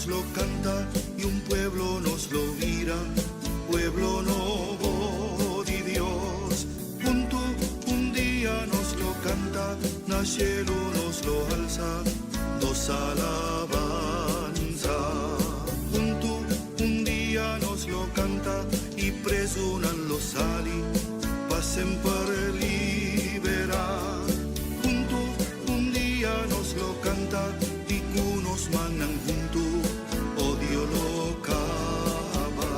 nos lo canta y un pueblo nos lo mira, pueblo nuevo de Dios. Junto un día nos lo canta, na cielo nos lo alza, nos alabanza. Junto un día nos lo canta y presunan los sali, pasen para liberar. Junto un día nos lo canta y cunos manan junto, odio lo cava.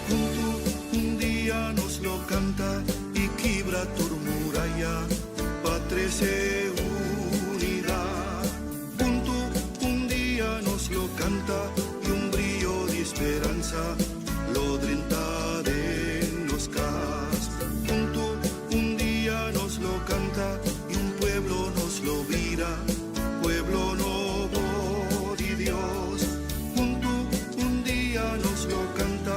Junto un día nos lo canta y quibra tu muralla, patrese unidad. Junto un día nos lo canta y un brillo de esperanza lo drinta de los cas. Junto un día nos lo canta y un pueblo nos lo vira, pueblo nuevo de Dios. Junto un día nos lo canta,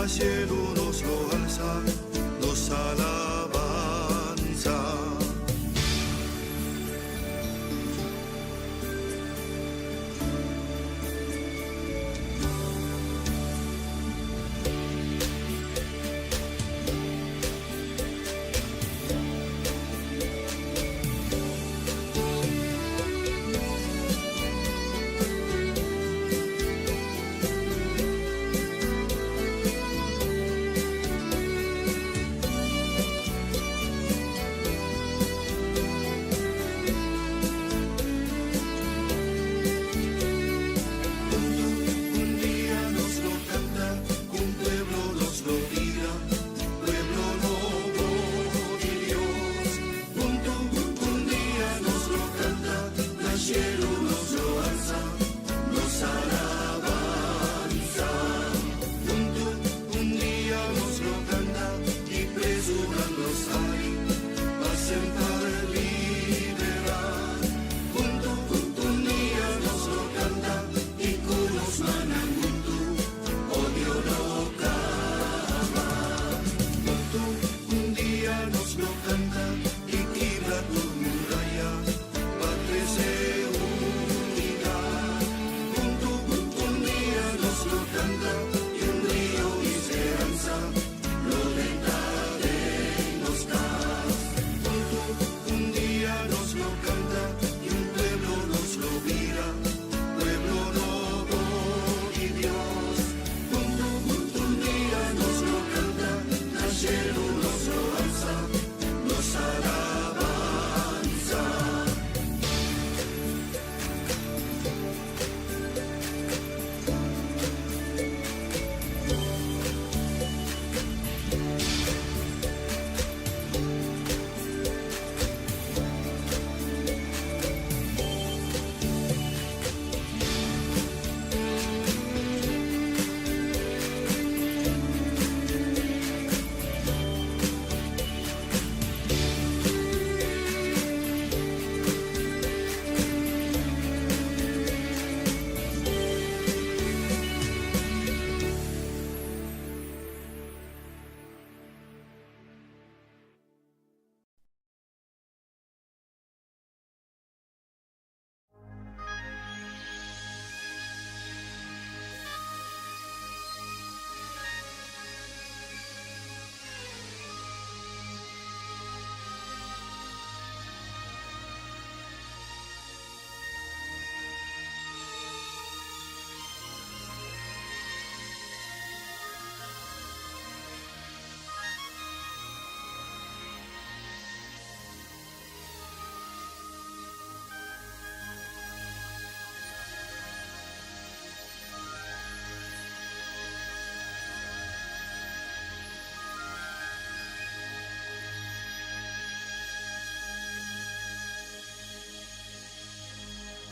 al cielo nos lo alza, nos alabanza.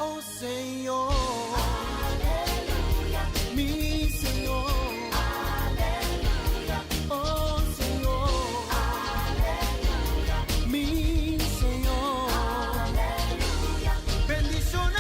Oh Señor, Aleluya, mi Señor, aleluya, oh Señor, aleluya, mi Señor, aleluya. bendición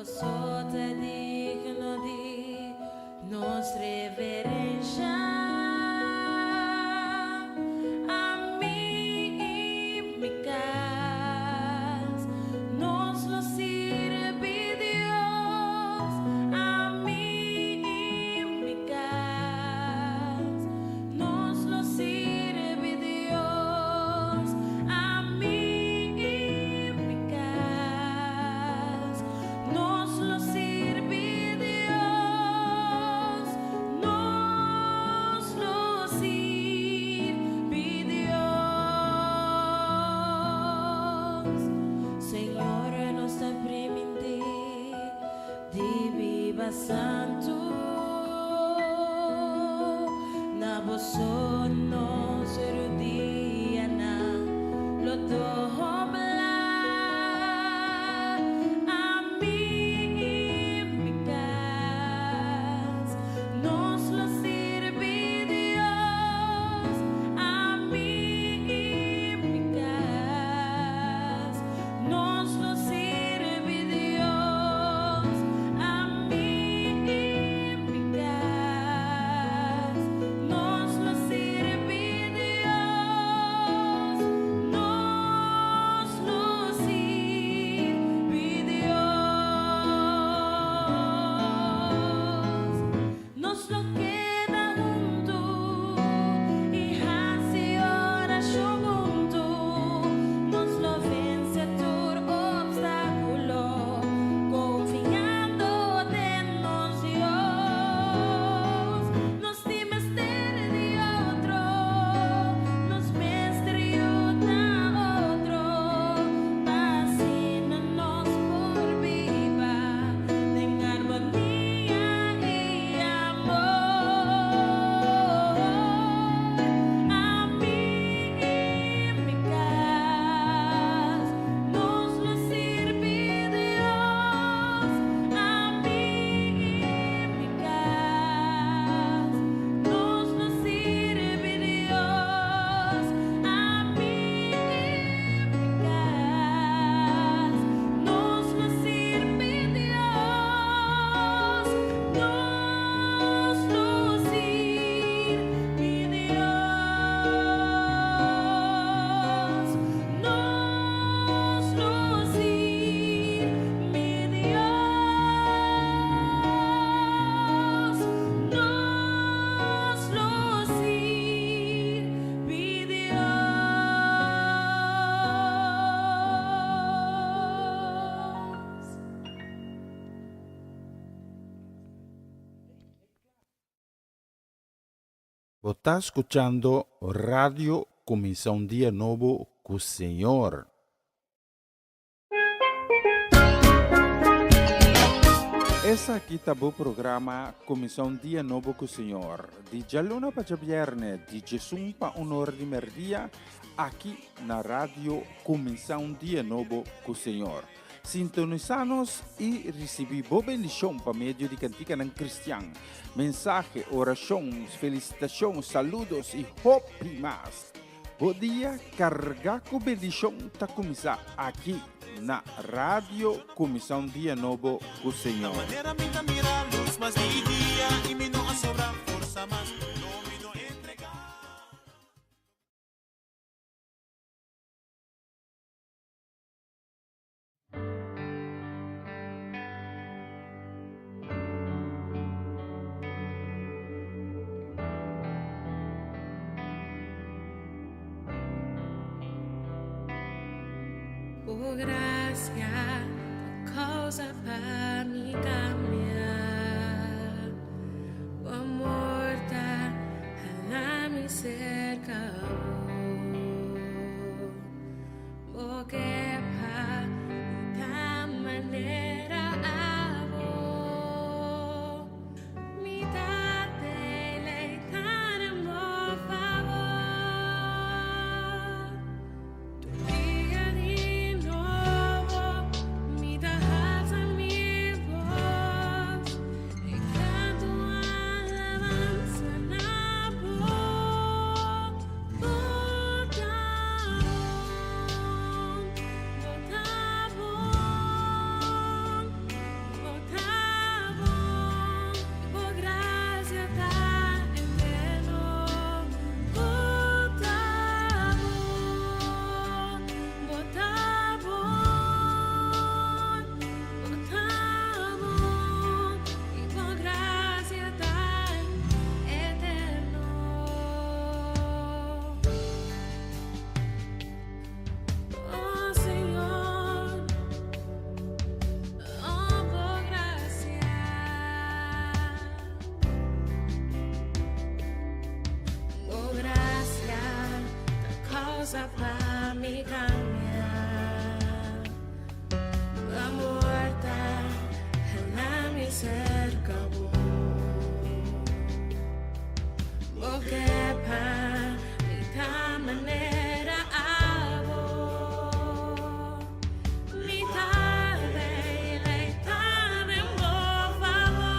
vos sos digno de nos reverencia. A mí y mi casa nos lo sirve Dios. A mí y mi casa nos lo sirve Dios. A mí y mi casa nos lo sirve Dios. Nos lo sirve Dios. Señor, nos aprimente de viva santo. Na vosso nos rudiana lo dobla. A mí y mi casa nos lo sirve Dios. A mí y mi casa nos lo sirve Dios. A mí y mi casa nos lo sirve Dios. Nos lo sirve Dios. Nos lo queda junto y hace oración junto. Nos lo vence todo obstáculo, confiando en nos Dios. Nos dimester de otro, nos mestre una otro, fascínanos por viva en armonía y amor. A mí y mi casa nos lo sirve Dios. A mí y mi casa nos lo sirve Dios. A mí y mi casa nos lo sirve Dios. Nos lo sirve Dios. Nos lo sirve Dios. Nos lo sirve Dios. Você está escuchando Radio Começar um Dia Novo com o Senhor. Esse aqui tá o programa Começar um Dia Novo com o Senhor. De Jaluna para Viernes, de Jesus para honor de merdia, aqui na Rádio Começar um Dia Novo com o Senhor. Sintonizanos e recebi boa bendição para meio de cantica ng cristiano. Mensaje, orações, felicitações, saludos e hope mais. Bom dia, carga com bendição tá começar aqui na Rádio Começar um Dia Novo com o Senhor. Manera minta mira luz mas di dia y mi no sobra fuerza más no mi no entregar. Por gracia, causa para mi cambiar. Por morta, a mi cerca. Porque pa ta manera avo. Mi tate leitan mo favor. Día di nuevo, mi da mi força para me caminhar. A morta, ela me cerca, porque para me dar maneira a voz, me dá deleitar em bom favor.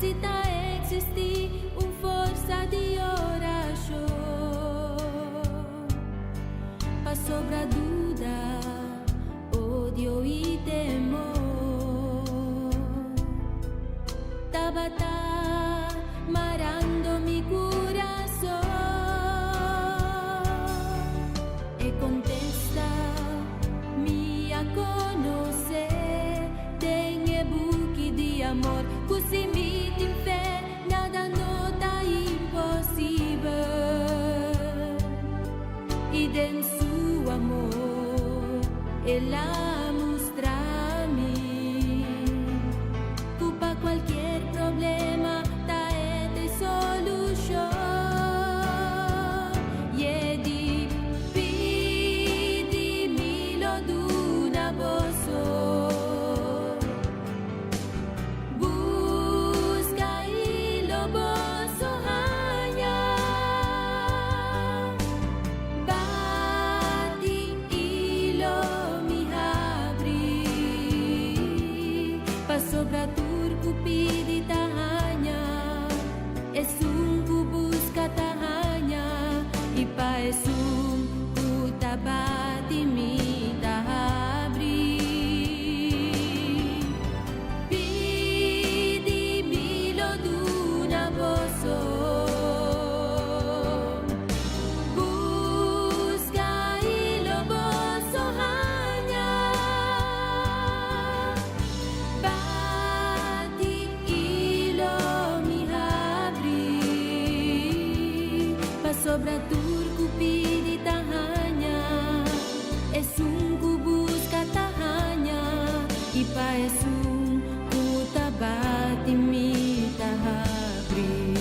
Se tá existir força de oração para sobra dúvida, ódio e temor, tabata marando mi coração e contesta mi a conocer, tem buque de amor, così mi in fé, nada nota impossível, e den su amor, ela mostra-me, para qualquer problema, tá de solução, e é de cupidita hanya esung ku busca tahanya ipa esung ku tabati mi tahabri pidi milo duna boso busca ilo boso hanya bati ilo mi habri pasobra turku pidi tahanya esung ku busca tahanya ipa esung ku tabati mi tahabri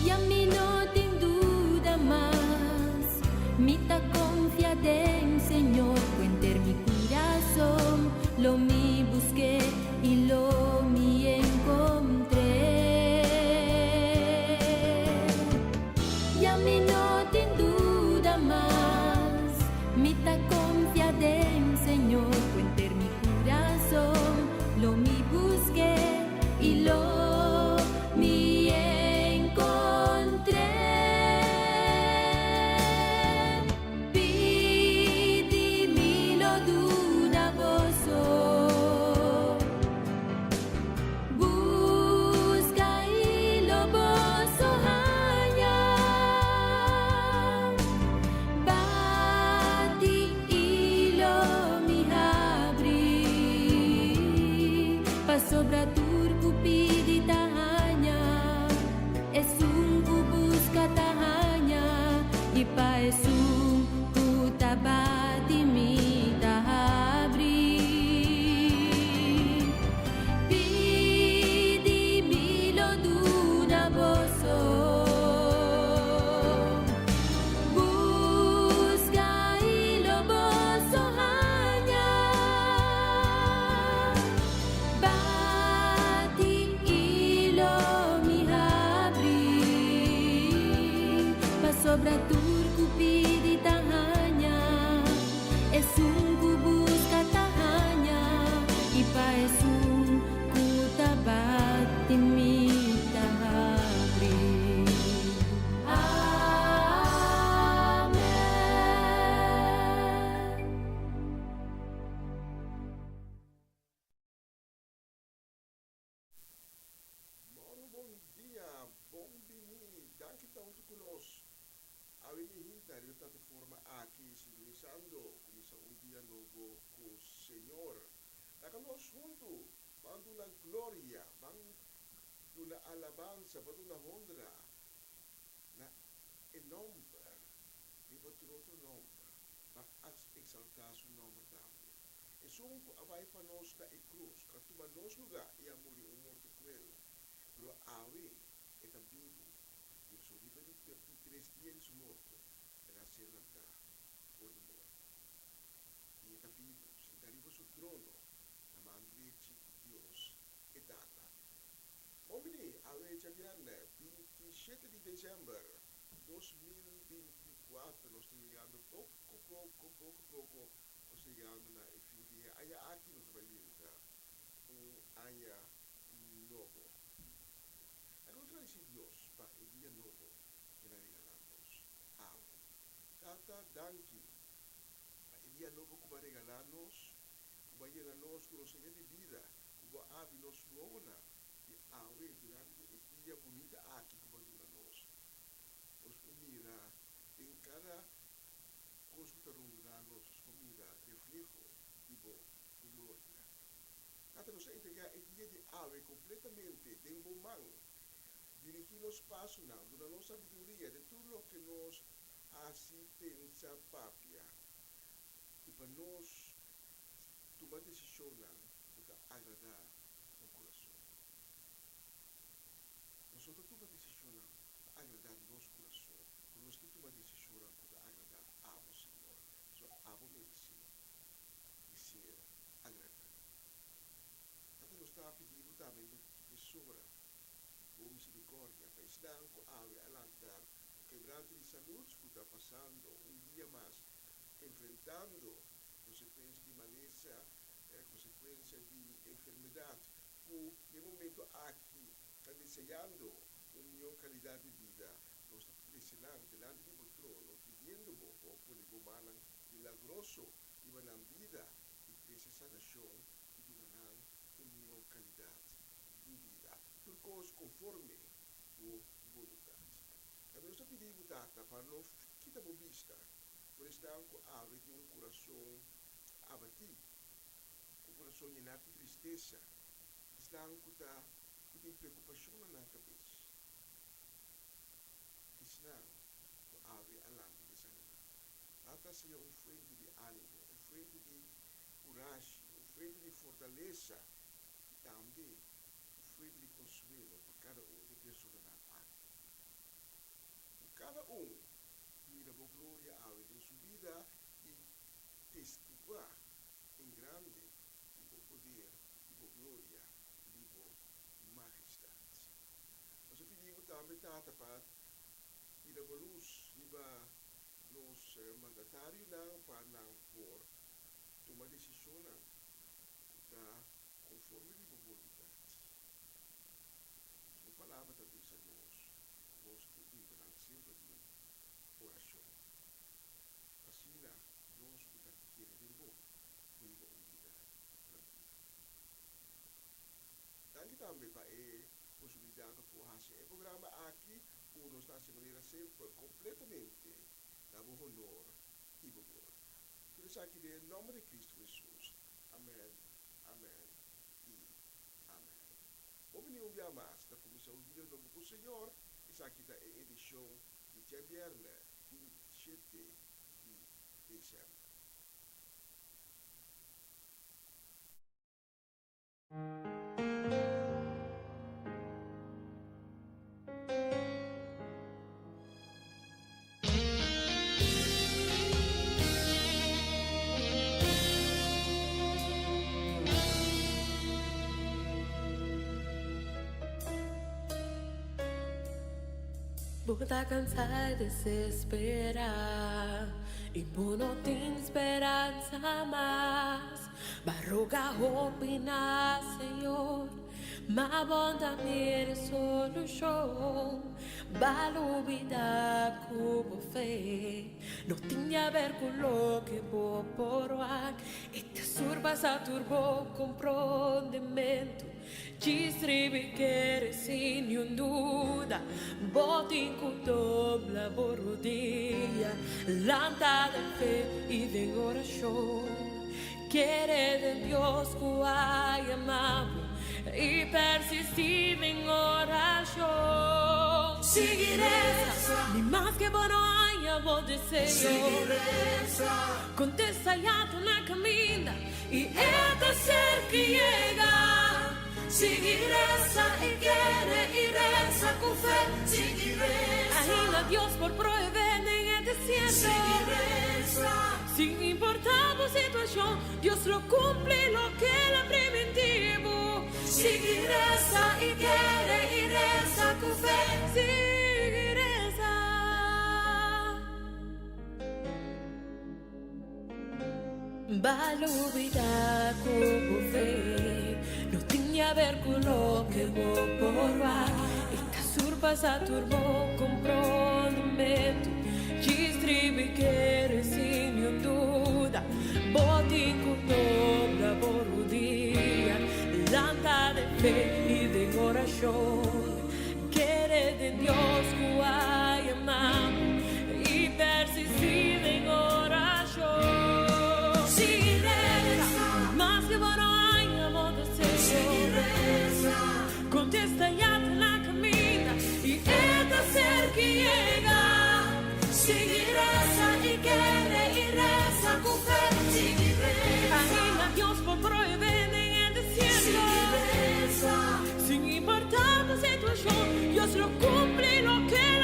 yang no tin duda más mita confiad en Señor cuenter mi corazón lo mi busqué y lo mi encontré ya no tin duda más mita confiad en Señor cuenter mi corazón lo mi busqué y lo mi encontré pidi milo duna boso busca y lo boso hanya bati ilo mi habri pasobra turku pidi tahanya esung ku busca tahanya ipa esung ku tabati mi tahabri pidi milo duna boso busca ilo boso hanya bati ilo mi habri pasobra turku pidi tahanya esung ku busca tahanya ipa esung ku tabati mi tahabri amen. Bom dia, bom bini, danke tanto conosco. A hinta de outra forma aqui sintonizando, começa dia novo com o Senhor. Nós juntos, vamos na glória, vamos na alabança, vamos na honra, na enorme, e outro nome, para exaltar seu nome também. E junto vai para nós da cruz, que toma nos lugar e a morrer um morto cruel. Pero awe está vivo. E sobrevive de 3 dias de morto. Era ser nada por amor. E está vivo. Sentarivo su trono. Na mão direita de Deus. E data. Homem, awe Javiane, 27 de dezembro 2024. Nós estamos chegando pouco. Nós estamos chegando na fim de dia. Aí aqui no trabalho. Ano novo. Agradecer a Deus para o dia novo que nos regalamos. Amém. Tata, danke. Para o dia novo que vai regalar-nos, vai regalar-nos com nossa de vida, vai abrir-nos lona de ave durante o dia bonito aqui que vai regalar-nos. Nós comida, tem cada coisa que regalar-nos, comida, reflejo e bom, glória. Tata, nos entregar o dia de ave completamente, de um bom dirigir los pasos, dando sabiduría de todo lo que nos asistencia papia. Y para nos tomar decisiones para agradar al corazón. Nosotros tomamos decisiones para agradar nuestro corazón. Pero nos que tomamos decisiones para agradar a vos, Señor. So, a vos medicina. Y ser agradar. Hasta nos está pidiendo también de sobra. O misericordia, para estar con ave al altar, quebrante de salud que está pasando un día más, enfrentando consecuencias de maleza, consecuencias de enfermedad. En el momento aquí, está deseando una mejor calidad de vida, nos está presionando delante de trono, pidiendo por el humano milagroso y van a vida y crece sanación y durarán una mejor calidad de vida. Turcos conforme o voluntad. Também nós pedimos data para não quitar a vista, por estar com ave que um coração abatido, um coração llenado de tristeza, está com preocupação na cabeça. Está com ave alante desanimado. Data seja frente de ânimo, frente de coragem, frente de fortaleza e também frente de consuelo para cada de pessoa na parte. Cada mira a glória em sua vida e testificar em grande o poder, a glória e a majestade. Nós pedimos também para ir a luz e nos mandatários para não por tomar decisão conforme a vontade. Uma palavra também a nós pedimos sempre de oração. Assim, nós queremos uma unidade. Tanto também para a possibilidade de fazer o programa aqui, nós estamos de maneira sempre completamente dando honor e glória. Por isso aqui, em nome de Cristo Jesus. Amém, amém e amém. Vamos um dia mais da Comissão Dia Novo com o Senhor. Isso aqui é a edição de dia viernes 27 de dezembro. Vou tá cansada de se esperar e vou não tem esperança mais. Barroga opinar, Senhor, mas bom também solução. Balubida cubo fé, não tinha a ver com o que vou por lá. E te surbas a turbo compreendimento. Distribi che sin duda, botin con dobla borrodia, lanta de fe y de oración. Quiere de Dios que hay amable y persistir en oración. Seguiré, ni más que bueno haya vos deseo. Contesta ya tu na camina y esta ser que llega. Seguiresa y quiere y reza con fe. Seguiresa. Ainda Dios por proveer en el desierto. Seguiresa. Sin importar la situación, Dios lo cumple lo que le preventivo. Seguiresa y quiere y reza con fe. Seguiresa. Balubida como fe. A ver con lo que voy por va e te surpassa turbo comprometo distribi che sin duda boti con dobra borudia lanta de fe y de oración quiere de Dios que hay amamos y persistir en oración seguiré más que bueno contesta ya la camina y esta ser que llega seguiresa y quiere y reza con fe seguiresa anima a Dios por proveer en el desierto seguiresa sin importar la situación Dios lo cumple lo que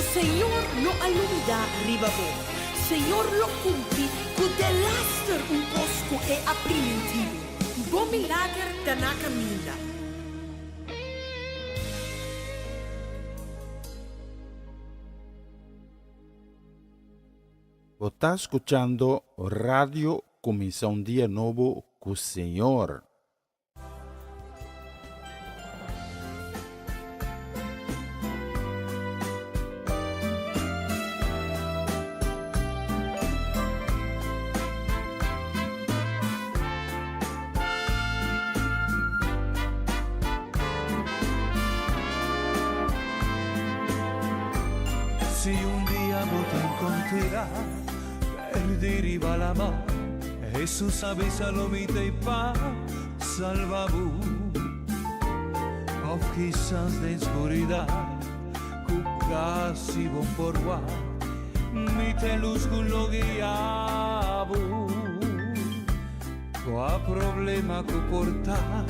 se Señor no alumda ribabo, Señor lo cumpri, cu delaster un cosco e aprimentivo, bo milagre da na caminda. Você está escuchando Radio Comisión Día Nuevo con Señor. Si un día vos te encontrarás, perderá la mano, Jesús avísalo mi te pa salvabu. Of quizás de oscuridad, cu casi bon por guá, mi te luz cu lo guiabu. Qua problema cu portar,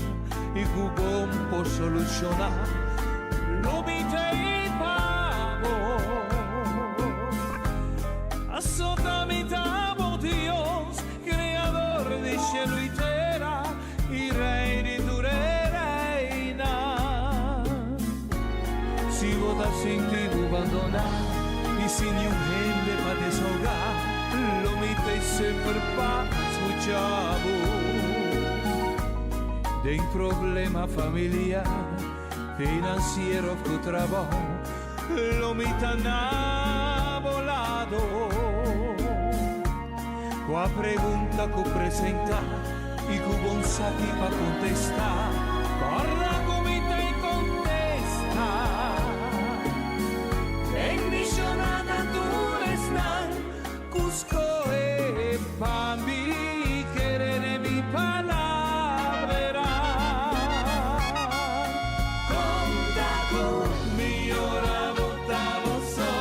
y cu bon por solucionar, lo mi te pago. Assolutamente Dios, creador de cielo y tierra, y rey de tu reina. Si vos te has sentido abandonar y sin ni un gente para desahogar, lo mite siempre para escuchar. De un problema familiar, financiero o trabajo, lo mitan a volado. Qua pregunta che presenta e cu bon sachi pa contestar, parla come te contesta. En missionata tu restar, cusco e pambi querere mi palabra. Conta con mi ora votavo so,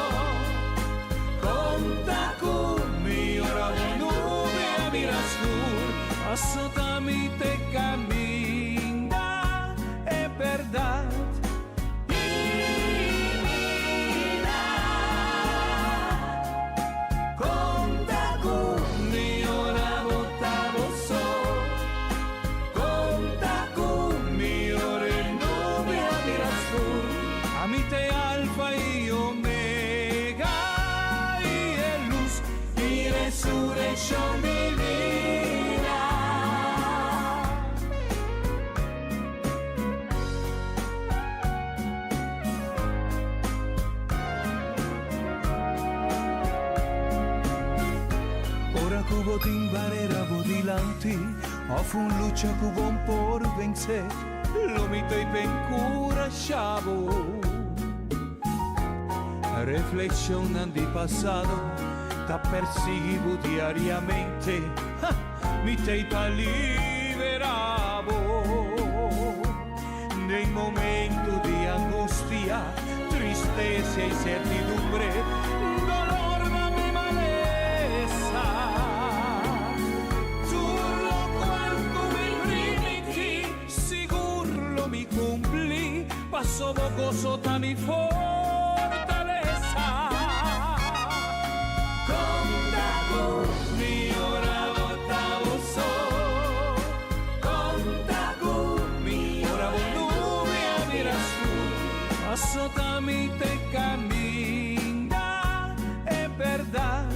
conta con mi ora assolutamente cammina è verdad. Divina, conta con mi ora votavo so, conta con mi ore nube a mirastur, a mi te alfa y omega y luz y resurrección divina. Cubo tin barera vodilanti, of un luce cubo por vencer, lo mito y pencura chavo. Reflexionando di passato, ta perseguivo diariamente, mi te pa liberavo. Nei momenti di angustia, tristezza e incertidumbre, dolor ma mi malessa. Passo gozo ta mi fortaleza. Conta con mi ora votavo so, conta con mi ora volume a mirasù, assolutamente cammina è verdad.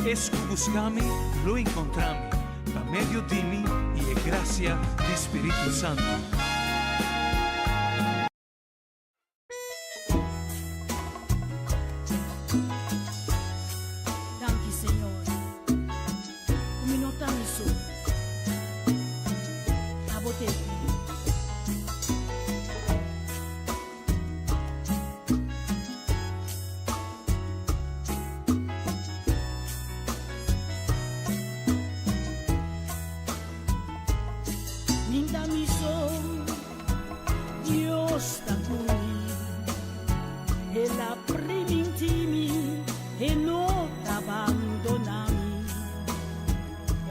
Es que buscame, lo encontrame, pa medio de mí y es gracia del Espíritu Santo. Danke, Señor. Un minuto a mi su. A botella.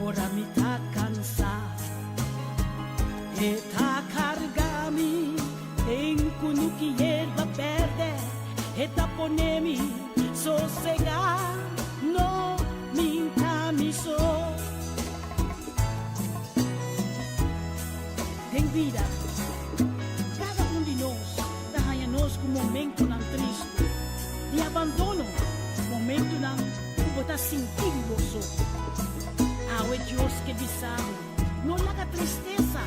ora mi ta cansado, eta cargami en kunuki hierba verde, eta ponemi sossegar, no minta mi so. Tem vida, cada de nós, dahaya nos com momento ng triste, de abandono, momento ng kubota sentido. Awe Dios que bisamo, no la tristeza,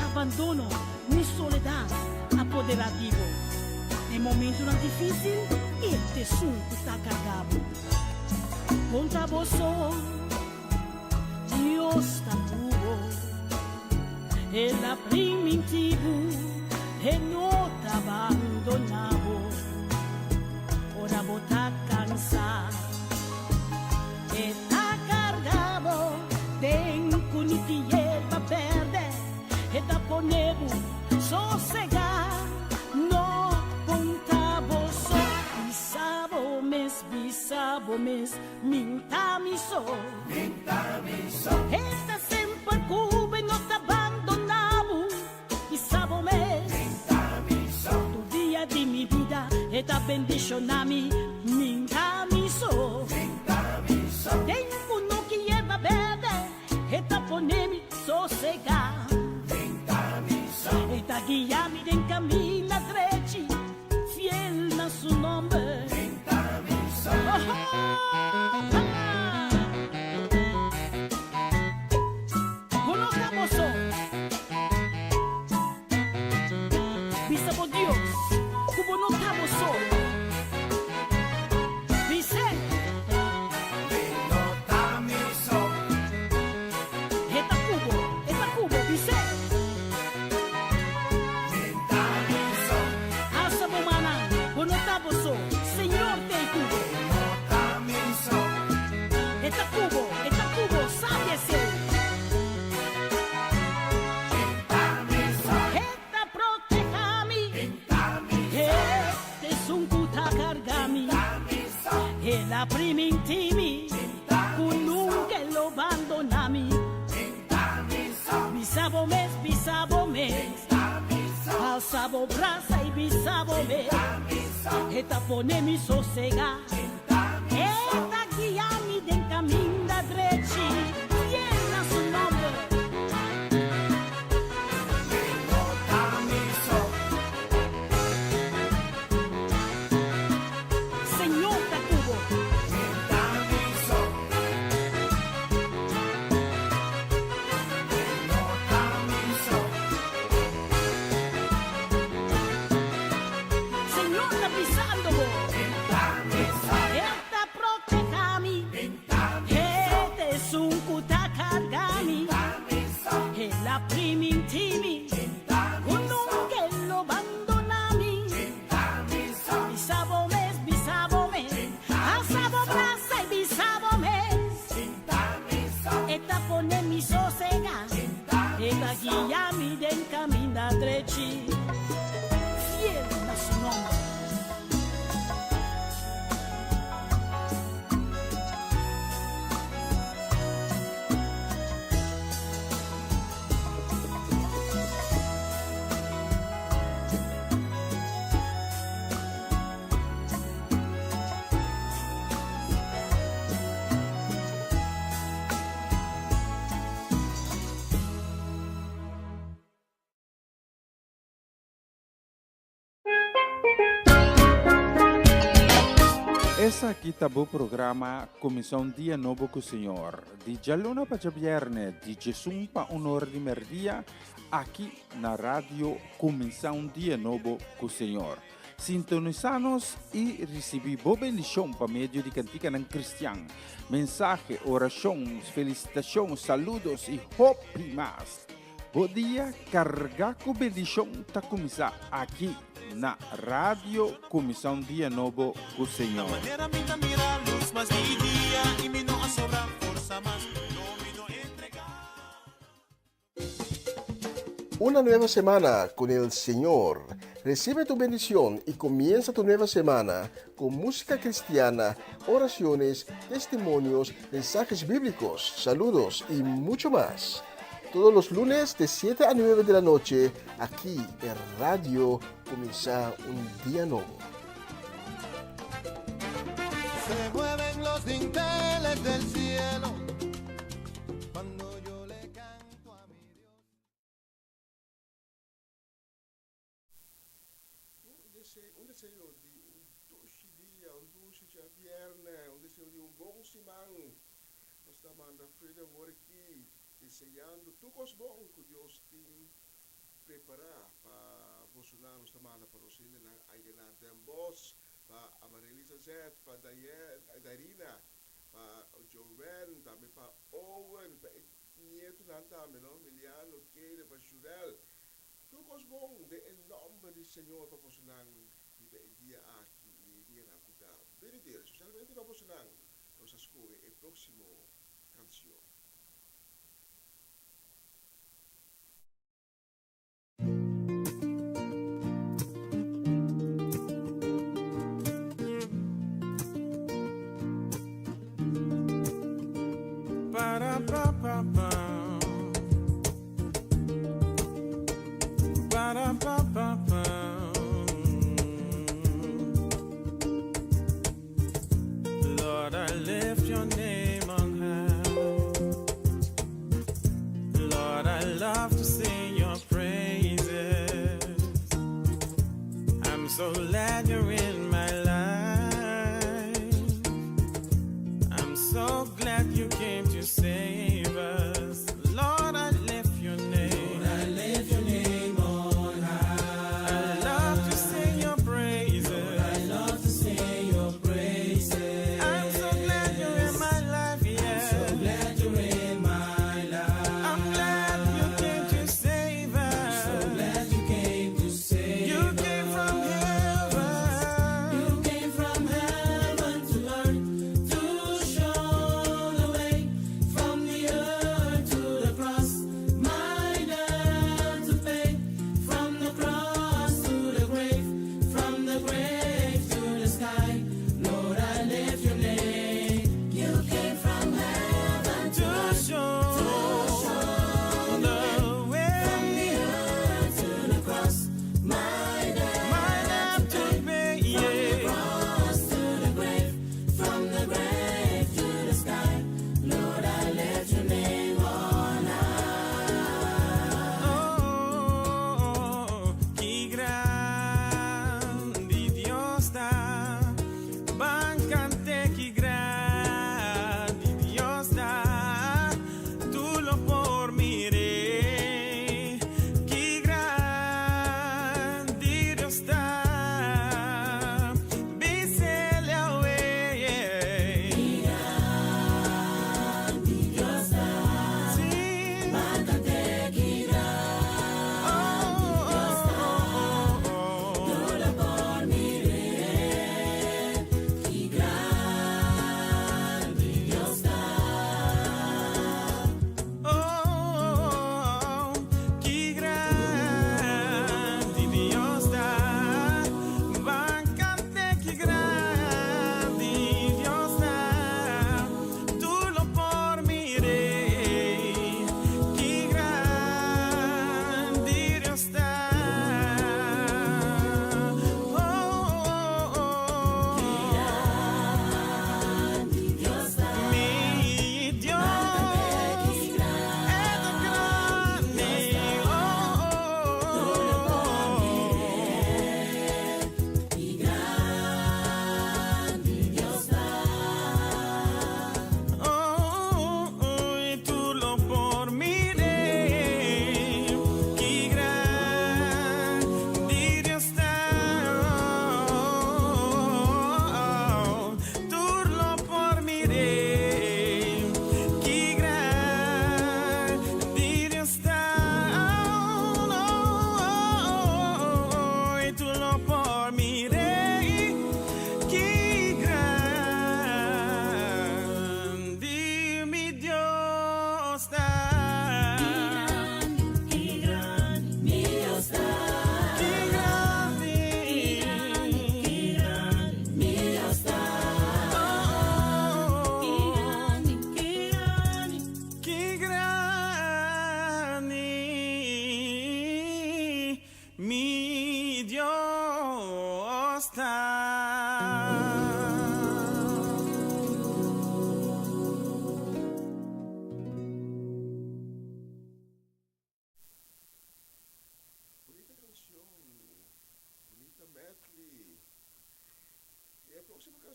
abandono, ni soledad apoderativo. En momento tan difícil, este asunto está cargado. Contra vos, Dios tan puro, el primitivo, el no te abandonado. Ora vos está cansado, está cargado, tengo ni hierba verde, está ponebo, sossegar, no contabo so, bisabo mes, minta mi so, esta sempre cube no te abandonabo, bisabo mes, tu día de mi vida, esta bendicionami, minta mi so, tengo no que hierba verde, esta ponemi sossegar, esta guiami en camino derecho, fiel a su nombre. Conozcamos Bisabo Dios, como no estamos solos. Dice, esta cubo, dice, asabo manan, como estamos solos, Señor te cubo. Esta cubo, sáquese. Esta protejami. Este es un puta cargami. E la prima intimi. Con nunca lo abandonami. Bisabo mes. Alzabo brasa y bisabo mes. Esta pone mi sosega. Esta guiami del camino da drechi, llena su nombre. Señor Tacubo, Señor Tapisando, esta protejami, este es un cuta cargami, e la prima intimi, con nunca lo abandonami, bisabo mes, asabo brasa y bisabo mes, esta pone mi sosega, esta guiami del camino drechi, fiel a su nombre. Essa aqui tá o programa Comissão Dia Novo com o Senhor. De Jaluna para Viernes, de Jesus para Honor de Merdia, aqui na rádio Comissão Dia Novo com o Senhor. Sintonizanos e recebi boa bendição para meio de cantiga não cristã. Mensagem, orações, felicitações, saludos e hope mais. Bom dia, carregar com bendição tá começar aqui na rádio Comissão Dia Novo com o Senhor. Manera minta mira luz, mas de dia e me não sobra força, mas no me no entregar. Una nueva semana con el Señor. Recibe tu bendición y comienza tu nueva semana con música cristiana, oraciones, testimonios, mensajes bíblicos, saludos y mucho más. Todos los lunes de 7 a 9 de la noche, aquí en Radio Comienza un Día Nuevo. Se mueven los dinteles del cielo cuando yo le canto a mi Dios. Un deseo di un dolce dia, un dolce viernes, un deseo di un bom semana. Nós estamos na frente agora aqui, desejando tudo os bons que Deus tem preparar para Bolsonaro, nós estamos na parocina, na Aigana Dembos, para a Marilisa Zet, para a Darina, para o Joven, também para Owen, para o Nieto também, não? Miliano, Keira, para Jurel. Tudo os bons, em nome do Senhor, para Bolsonaro, e para o dia aqui, e o dia na Cuba. Verdadeiro, especialmente para Bolsonaro, nós escolhemos a próxima canção. Lord, I lift your name on high. Lord, I love to sing your praises. I'm so glad you're in my life. I'm so glad you came to save us. Lord, I lift your name. Lord, I lift your name on high. I love to sing your praises. Lord, I love to sing your praises. I'm so glad you're in my life, yeah. I'm so glad you're in my life. I'm glad you came to save us. I'm so glad you came to save us. You came from heaven. You came from heaven to earth to show the way from the earth to the cross. My debt to pay from the cross to the grave, from the grave to the sky. Lord, I lift your name. You came from heaven to show the way from the earth to the cross. My debt to pay from the cross to the grave, from the grave to the sky. Lord, I lift your name on high. Oh, que grande Dios está. Bancante, que grande Dios está.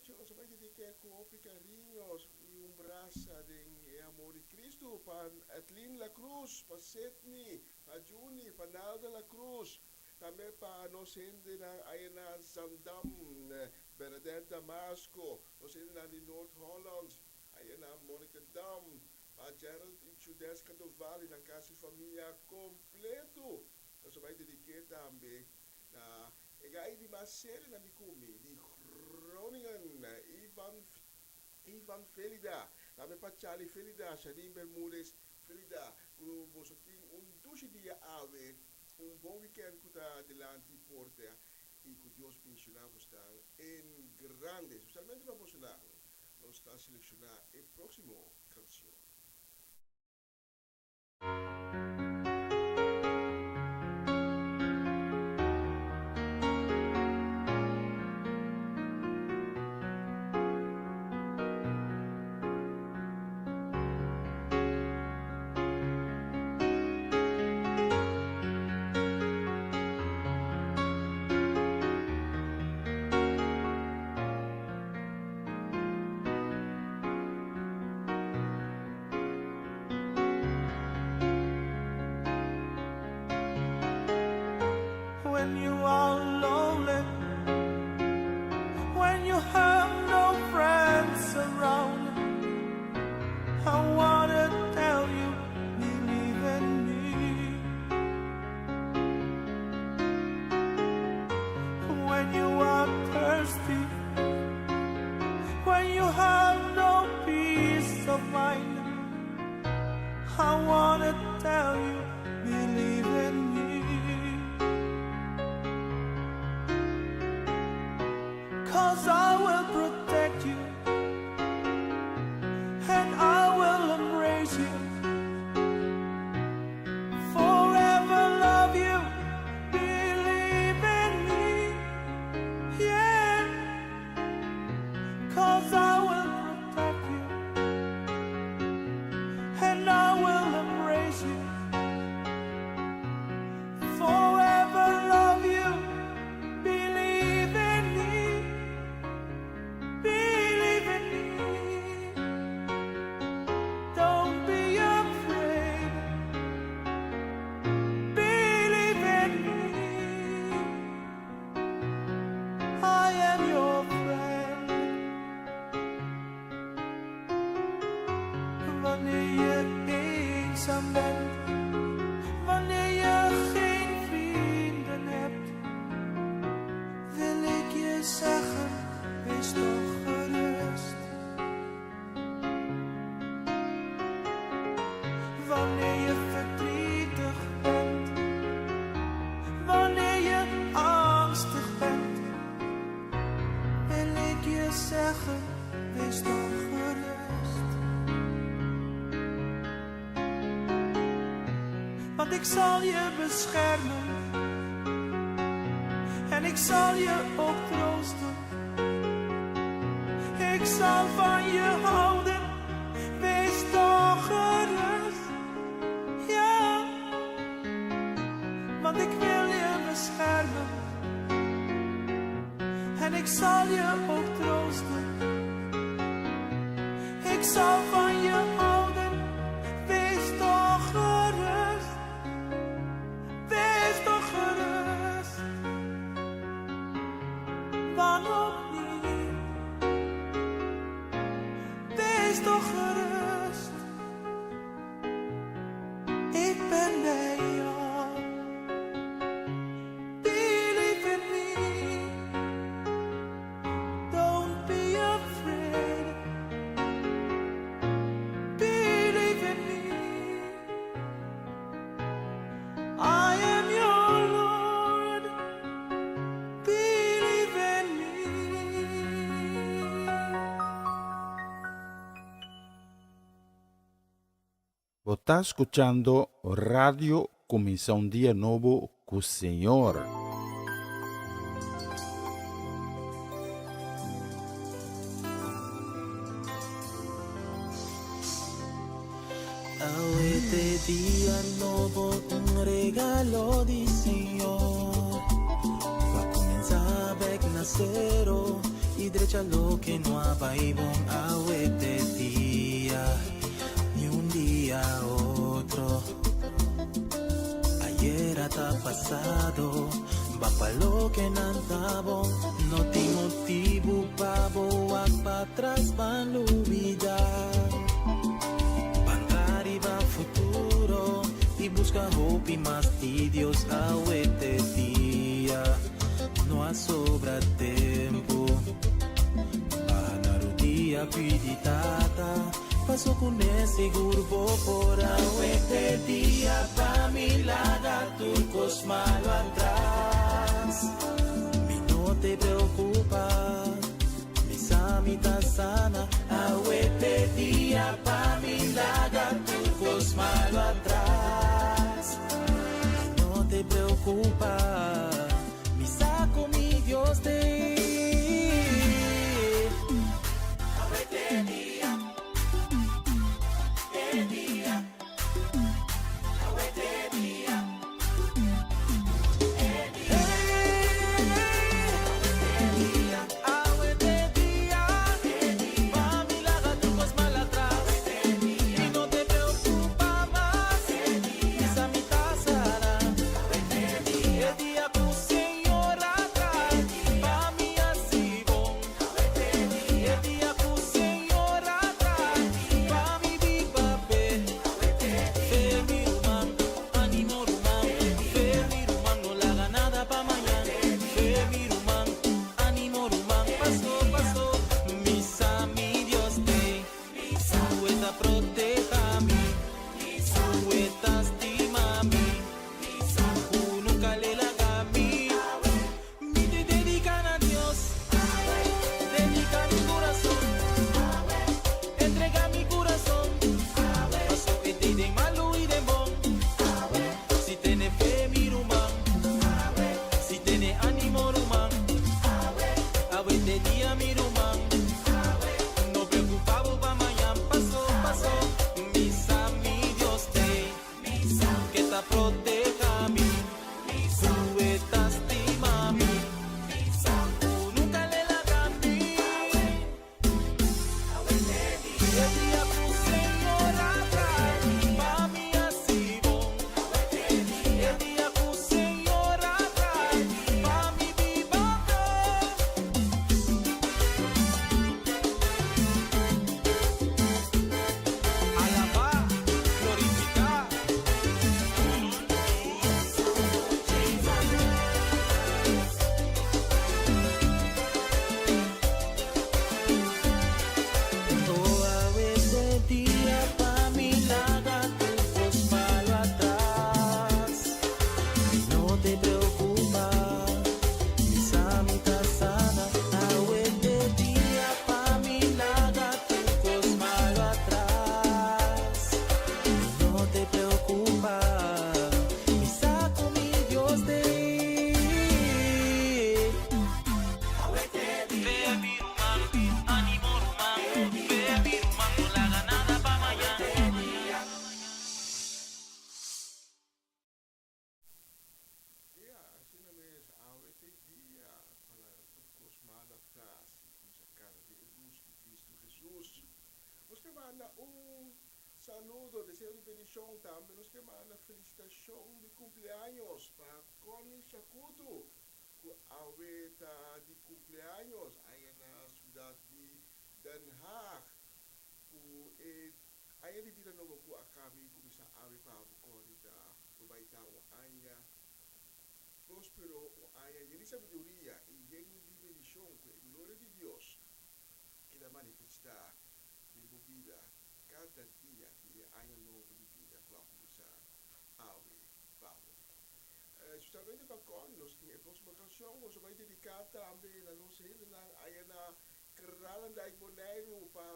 Dios, vai dedicar com carinhos e braça de amor de Cristo para Atlin la cruz, para Setni, para Juni, para Nalda la cruz. Também para nós gente na Zandam, Bernadette Damasco, nós gente na Noord-Holland, aí na Monnikendam, para Gerald e Judes Canto Valley, na casa de família completo. Nós vai dedicar também na e di Marcel na Mikumi, di Groningen, Ivan Felida, também para Charlie Felida, Shadim Bermudez Felida, o Bosotin, dois dias ave, bom weekend que está delante de porta e que Deus pensionamos estão em grande, especialmente para Bolsonaro, nós estamos a selecionar a próxima canção. When you are lonely, when you have no friends around, I wanna tell you, believe in me. When you are thirsty, when you have no peace of mind, I wanna tell you, believe in me. 'Cause I will protect you and I will embrace you, forever love you, believe in me, yeah. 'Cause I will protect you and I will embrace you, forever love you, believe in me. Believe in me. Don't be afraid. Believe in me. I am your friend. Wanneer je eenzaam bent, wanneer je geen vrienden hebt, wil ik je zeggen, wees toch gerust. Wanneer je verdrietig bent, wanneer je angstig bent, wil ik je zeggen, wees toch gerust. Want ik zal je beschermen en ik zal je ook troosten. Ik zal van je houden, wees toch gerust, ja. Want ik wil je beschermen en ik zal je ook troosten. Ik zal van je houden, wees toch gerust, wees toch gerust. Waarom niet? Wees toch gerust, ik ben bij jou. Believe in me, don't be afraid. Believe in me, I am your Lord. Believe in me. Vos está escuchando Radio Comienza un Día Nuevo con Señor. Este día nuevo, un regalo del Señor. Va a comenzar a nascero y derecha lo que no abaibon awete día, ni un día otro. Ayer hasta pasado, va pa' lo que nandabo, no te motivo pa' boas pa' atrás van lo vida. Pantar y va futuro, y busca hope y más y Dios awete día, no ha sobra tiempo. Día piditata, paso con ese grupo por awete día pa' mi laga turcos malo atrás. Mi no te preocupa, mi samita sana, awete día pa' mi laga turcos malo atrás. Mi no te preocupa, mi saco mi Dios te. Saludo, deseo de bendición también los que mandan felicitación de cumpleaños para Connie Shakutu, ahorita de cumpleaños ahí en la ciudad de Den Haag. Ahí en la nueva ku akabi kumisa awi pa Connie da rubaita o aya próspero o aya y sabiduría y lleno de bendición que gloria de Dios que la manifesta en tu vida cada día que haya nuevo de vida para comenzar a abrir Pablo. Justamente para conos que a próxima canção nós vamos dedicar também a nossa helena aí na Kerala da Iboneiro para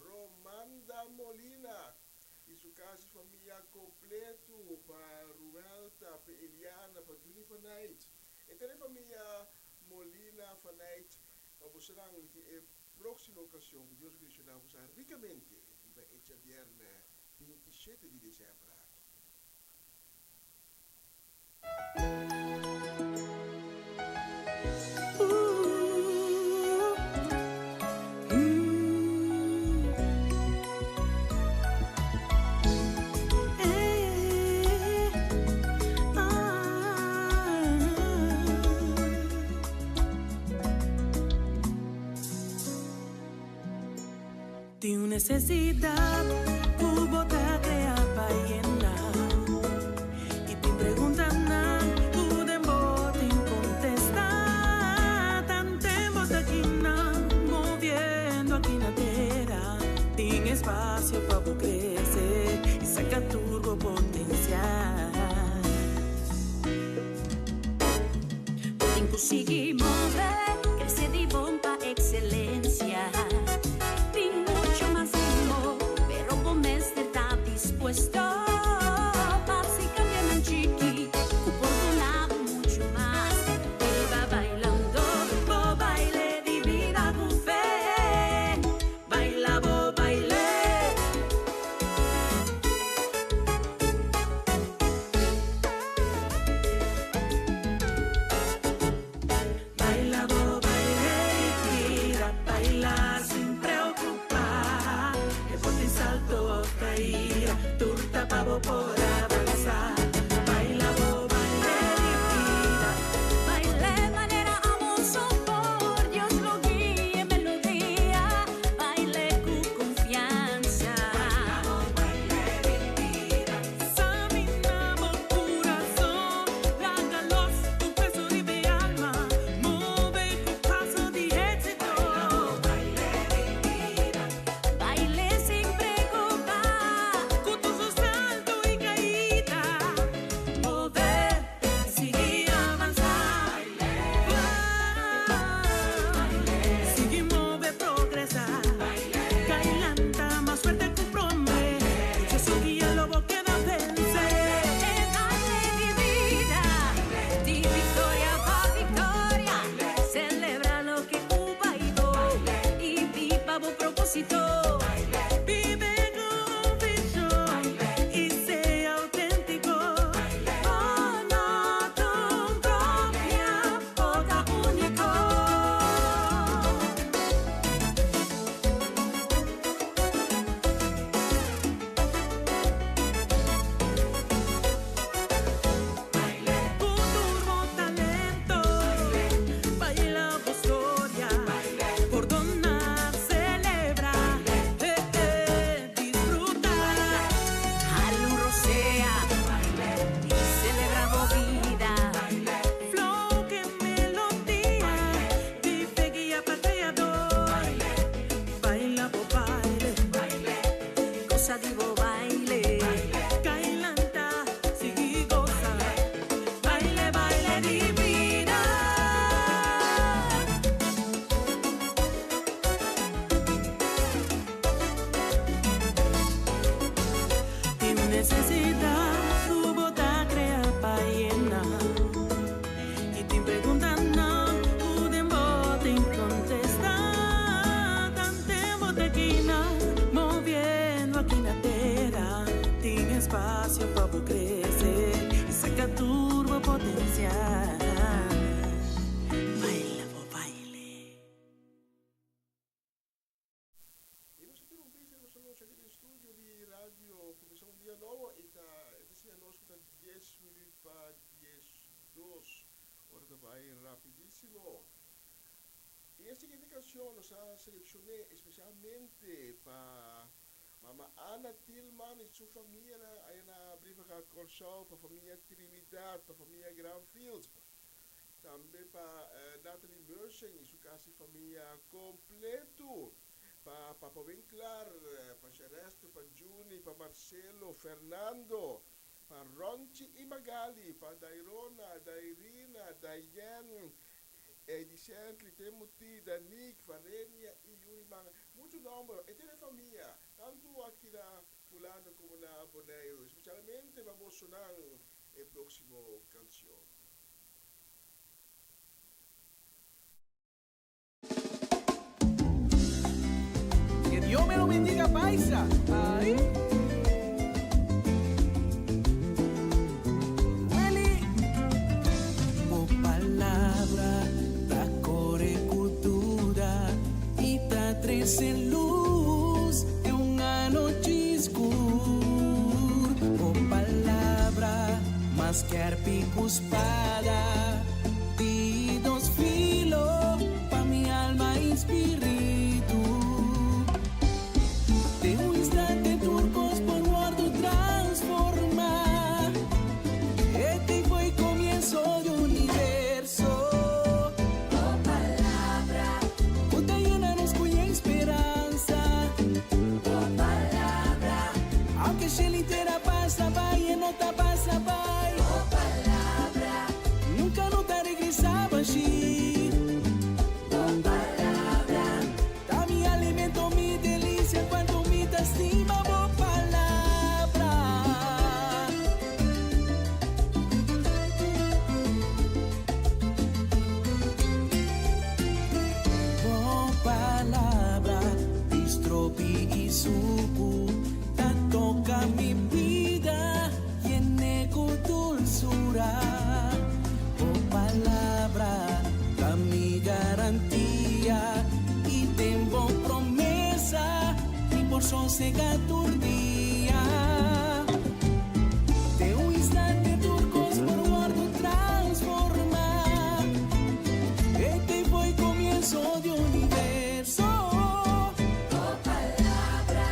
Romanda Molina e sua casa família completo para Ruelta, para Eliana, para Duni Vanait. Então a família Molina Vanait vamos será que próxima ocasião que Deus abençoe vos ricamente e vai esse viernes 27 de dezembro. necesidad, hubo te crea ballena. Y te preguntan, tú de bote contesta. Tan tempo de aquí, moviendo aquí na terra. Tem espacio para crecer y saca turbo potencial. Consegui mover, crescer de bom pra excelência. Tem muito mais amor, pero o mestre tá disposto. Para se cambiar na chiqui, oportunado muito mais. Ele vai bailando, vou baile de vida com fé. Baila, vou baile. Baila, vou bailar, tira, bailar sem preocupar. É bote salto, cair, turta pa vou por avançar. Baila, vou bailar, tira. Baile manera amor por Dios lo guíe en melodía. Baile con confianza. Examinamos coração, larga-los com peso de alma. Move com passo de éxito. Baile sin preocupar. Com todos os saltos e caída. Mover, seguir avançar. Seguir mover, progresar. Cailanta, más fuerte que un promé. Yo soy el lobo que da vencer. Baile de vida, de victoria para victoria. Celebra lo que bailó y viva tu propósito. Vive con visión y sea auténtico. Oh, no, tu propia boca único. Con turbo talento. Baila tu historia. Por donar, celebra. Disfrutar. Alun rosea y celebra vida. Flow que melodía. Vive guía pateador. Baila por baile. Cosa divo baile. Cailanta, sigue goza. Baile, baile divina. Tem necessidade, tu bota crea ballena. E te perguntan, tu de bote contestar. Tan tempo de quina, moviendo aquí na terra. Tem espacio para crecer y saca turbo potencial. Baila, vou baile. E nos interrompiste, nós estamos aqui no estúdio de rádio Comissão Dia Novo e esta sia nós com 10 minutos para 10:02. Ora vai rapidíssimo. E a seguinte canção nós selecionei especialmente para Mama Ana Tillman e sua família aí na Briva Corsal, para a família Trinidad, para a família Granfield. Também para Natalie Mersen e sua casa e família completo. Para Papa Winkler, para Celeste, para Juni, para Marcelo, Fernando, para Ronchi e Magali, para Dairona, Dairina, Diane, Edicente, Timothy, Danik, Varenia e Yuriman. Muito nome, e tem a família, tanto aqui na Fulano como na Boneiro, especialmente vamos sonar a próxima canção. Que Dios me lo bendiga, paisa. Ahí. Willy. O palavra da core cultura e da três em luz é um noite escura. O palavra mas que arpico espada de dos filos pa mi alma e espírito. te pasa by. Oh, palabra, Nunca no te regresaba allí. oh, palabra, Da mi alimento, mi delicia, cuando mi te estima, oh palabra. Oh palabra, distropi y suku, te toca mi vida, llene con dulzura. Oh palabra, da mi garantía y tengo promesa y por sosegar tu día. De un instante turcos por guardo transforma. Este fue comienzo de universo. oh, palabra,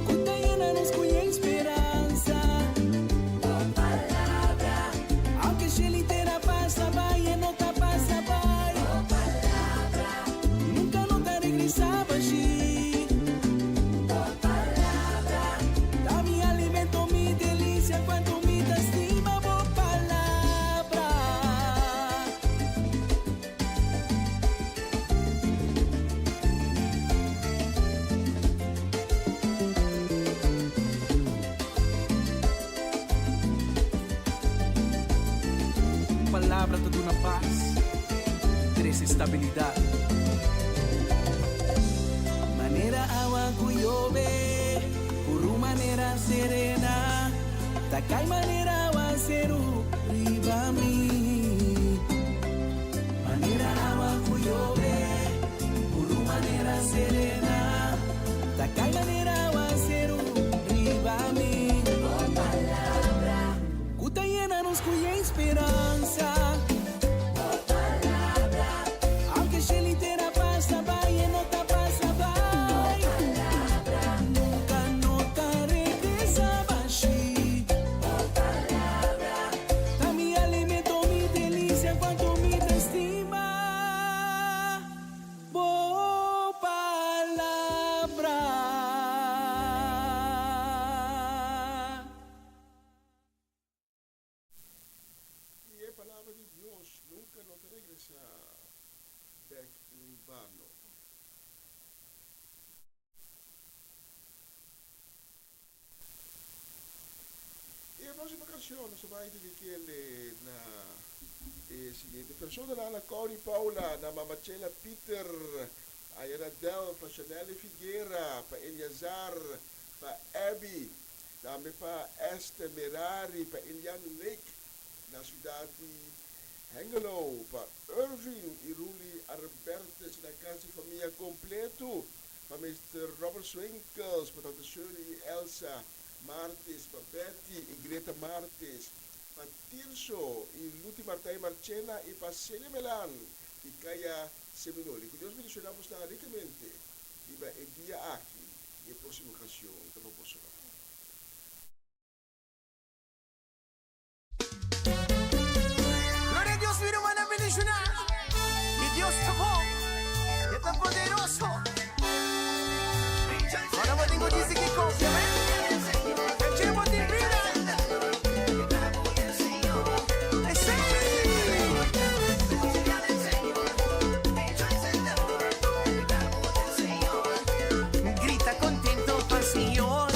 Cuenta llena nos cuya esperanza. oh, palabra, Aunque se litera pasa vaya, no te pasa vaya. oh, palabra, Nunca no te regresaba allí. oh, palabra, Da mi alimento, mi delicia, cuanto mi te estima, oh palabra. Palabra te da una paz, tres estabilidad. Manera agua cuyove, por una manera serena, takay manera va ser riba mi. Manera agua cuyove, por una manera serena, takay manera va ser riba mi. oh, palabra, Kuta llena nos cuya esperanza. oh, palabra, Aunque se litera pasa vaya, no te pasa vaya. palabra, Nunca no te regresaba allí. oh, palabra, Da mi alimento, mi delicia, cuanto mi te estima. Oh, palabra. Y la palabra de Dios nunca nos regresa back in vano. Y la próxima canción se va a dedicarle a siguiente persona, a Connie Paula, a Mamachela Peter, a Yanadel, para Chanel Figueira, para Eliazar, para Abby, também para Esther Merari, para Eliane Lake, na cidade de Hengelo, para Irving e Ruli Arbetes, na casa de família completo, para Mr. Robert Swinkels, para Tante Shirley e Elsa Martes, para Betty e Greta Martes, para Tirso e Luti Martay Marchena e para Celia Melan e Kaya Seminoli. Que Deus mencionamos ricamente e vai enviar aqui e a próxima canção da proporcionar. Gloria a Dios, mi hermana bendicionar. Y Dios también, que tan poderoso. Ahora me tengo dice que confía, ¿ven? Que llevo de vida. Grita contento para el Señor.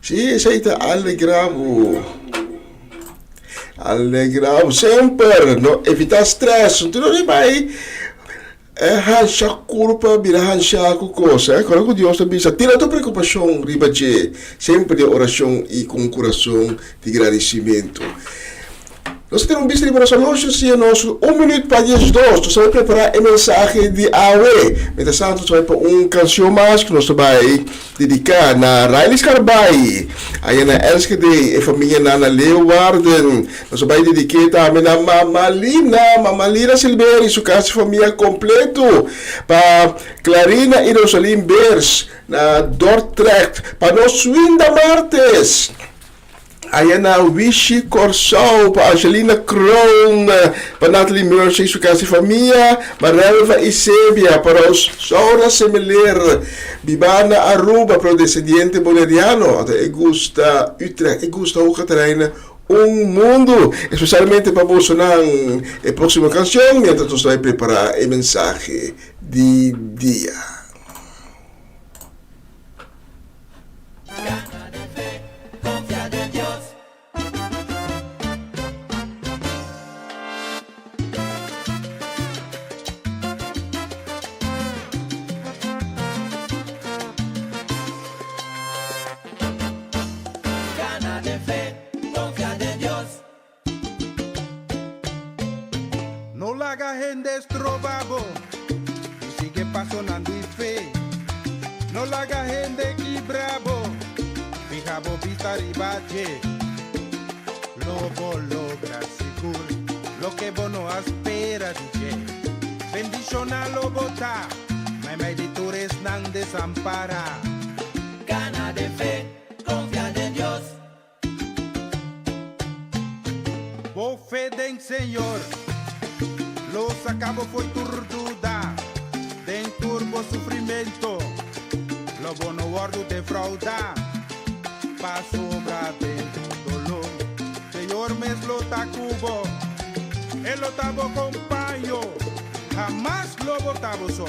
Sì, sei allegravo sempre, no? Evita stress, tu non vai hansha culpa, vira hansha com coisa, quando que Deus te bisa, tira tua preocupação, riba de sempre de oração e com coração de agradecimento. Nós temos visto de nossa loja, se nós 1 minuto para 10 2, nós vamos preparar a mensagem de AUE. Mientras tanto, nós vamos para uma canção mais que nós vamos dedicar na Railis Carbai, aí na Elskede, a família na Leeuwarden. Nós vamos dedicar também na Mamalina Silveira e sua casa família completo, para Clarina e Rosalim Bers, na Dordrecht, para nós Winda Martes. Ayan na Wishi Corsau, pa Angelina Kroon, pa Natalie Mercy, sua casa família, Marelva Isebia, para os Sora Semeler, Bibana Aruba, para o descendiente boleriano, até Augusta Utrecht, Augusta Catarina, mundo, especialmente para Bolsonaro, a próxima canção, mientras nós vamos preparar a mensagem de dia. No la haga gente estrobabo, sigue pasonando y fe. No la haga gente que bravo, fijabo vista ribache. Lobo logra seguro, lo que vos no espera, DJ. Bendición a lobo ta, my editores nan desampara. Gana de fe, confía en Dios. Vos fe den Señor. Los acabos foi turduda, den turbo sofrimento, lobo no guardo de frauda, pa sobra dentro dolor, Señor mes lo tacubo, el lo tabo compaño, jamás lobo tabo so.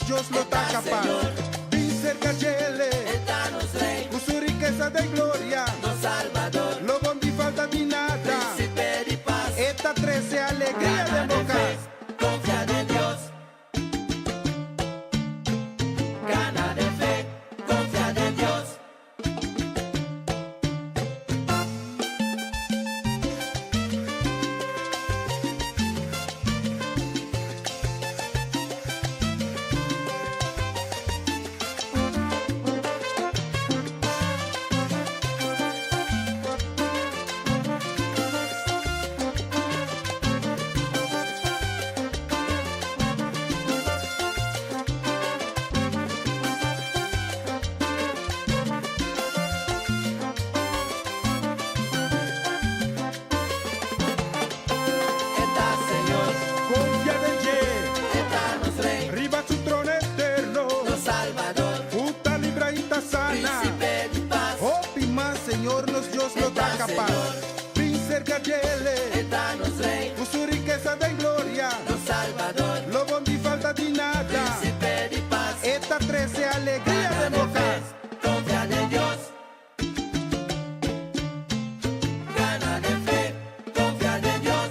Dios lo está capaz. Pincer Cachele, su riqueza de gloria, Salvador, lo bon di falta di nada, príncipe di paz, esta 13 alegría de boca. Confía en Dios. Gana de fe, confía en Dios.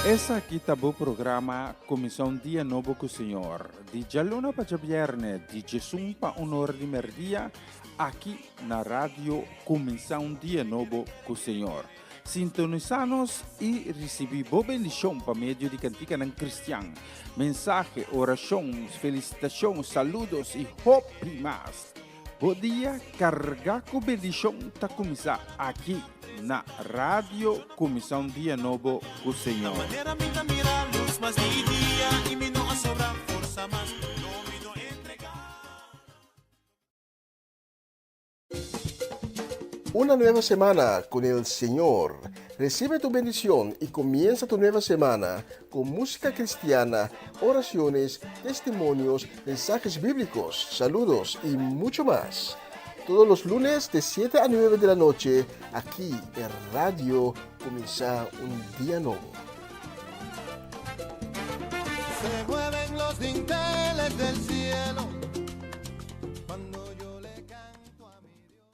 Essa aqui tá o programa Comissão Dia Novo com o Senhor. De Jalona para Javierne, de Jesus para Honor de Merdia, aqui na rádio Comissão Dia Novo com o Senhor. Sintonizanos e recebi boa bendição por meio de cantiga não cristã. Mensagem, orações, felicitações, saludos e hope mais. Bom dia, carregar com bendição está começar aqui na Rádio Comissão Dia Novo com o Senhor. Una nueva semana con el Señor. Recibe tu bendición y comienza tu nueva semana con música cristiana, oraciones, testimonios, mensajes bíblicos, saludos y mucho más. Todos los lunes de 7 a 9 de la noche, aquí en Radio Comienza un Día Nuevo. Se mueven los dinteles del cielo cuando yo le canto a mi Dios.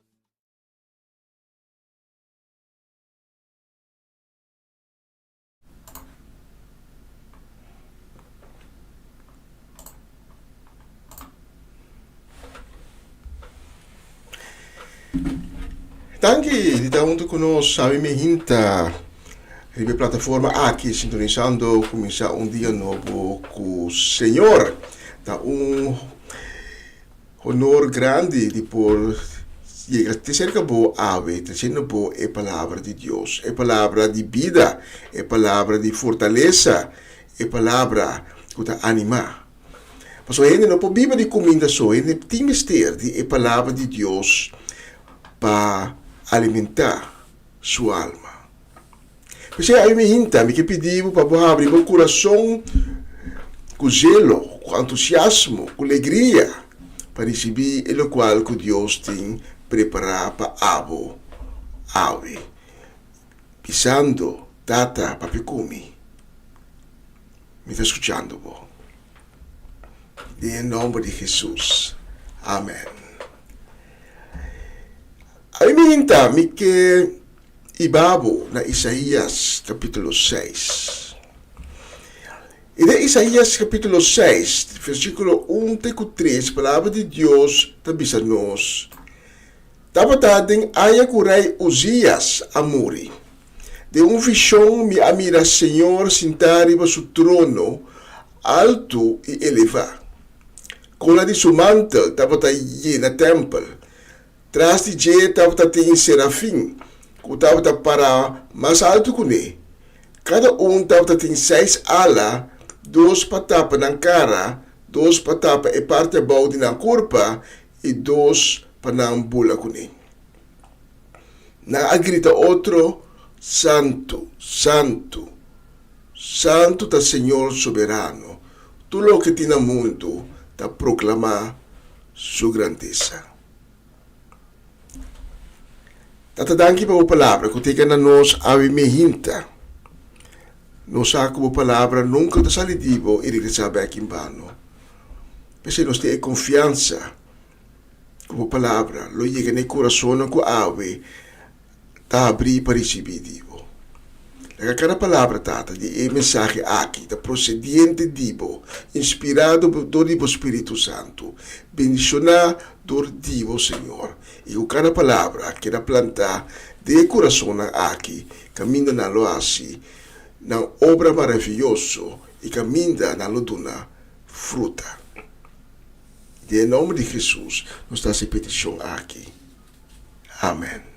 Tanki, di junto conosco, sabe me hinta, ribe plataforma aqui, sintonizando, começar um dia novo com o Senhor. Tá honor grande de por llegar te cerca bo ave, te sendo bo é palavra de Deus, é palavra de vida, é palavra de fortaleza, é palavra que te anima. Mas ainda não pode viver de comida só, ainda tem mistério de é palavra de Deus para alimentar sua alma. Mas aí me hinta, me que pediu para abrir meu coração com zelo, com entusiasmo, com alegria, para receber o qual que Deus tem preparado para ave, pisando, data, para comer. Me está escutando, bo? Em nome de Jesus. Amém. Aí me hinta, me que ibabo na Isaías capítulo 6. E de Isaías capítulo 6, versículo 1 até 3, palavra de Deus tabisa nos. Tapataden aya kurai Uzias amori. De visão me amira Senhor sentar em seu trono, alto e elevado. Com a de seu mantel, tapataye na templo. Tras de je tapata tem serafim, que tapata para mais alto que ele. Cada tapata tem 6 alas, 2 para tapa na cara, 2 para tapa e parte balde na corpa e 2 para na bula com ele. Na grita outro, Santo, Santo, Santo tá Senhor soberano, tudo o que tem no mundo tá proclamar sua grandeza. Tata danki pa o palavra, que teka na nos ave me hinta. Nos ako o palavra nunca ta salidivo e regresaba aqui em vano. Pese nos te confiança, como palavra, lo llega nei coração com ave, ta abri para receber. Cada palavra tata de mensagem aqui, da procediente divo, inspirado por o Espírito Santo, bendicionar do divo Senhor. E o cada palavra que da planta de coração aqui, caminha na loasi, na obra maravilhoso e caminha na loduna fruta. Em nome de Jesus, nos dá essa petição aqui. Amém.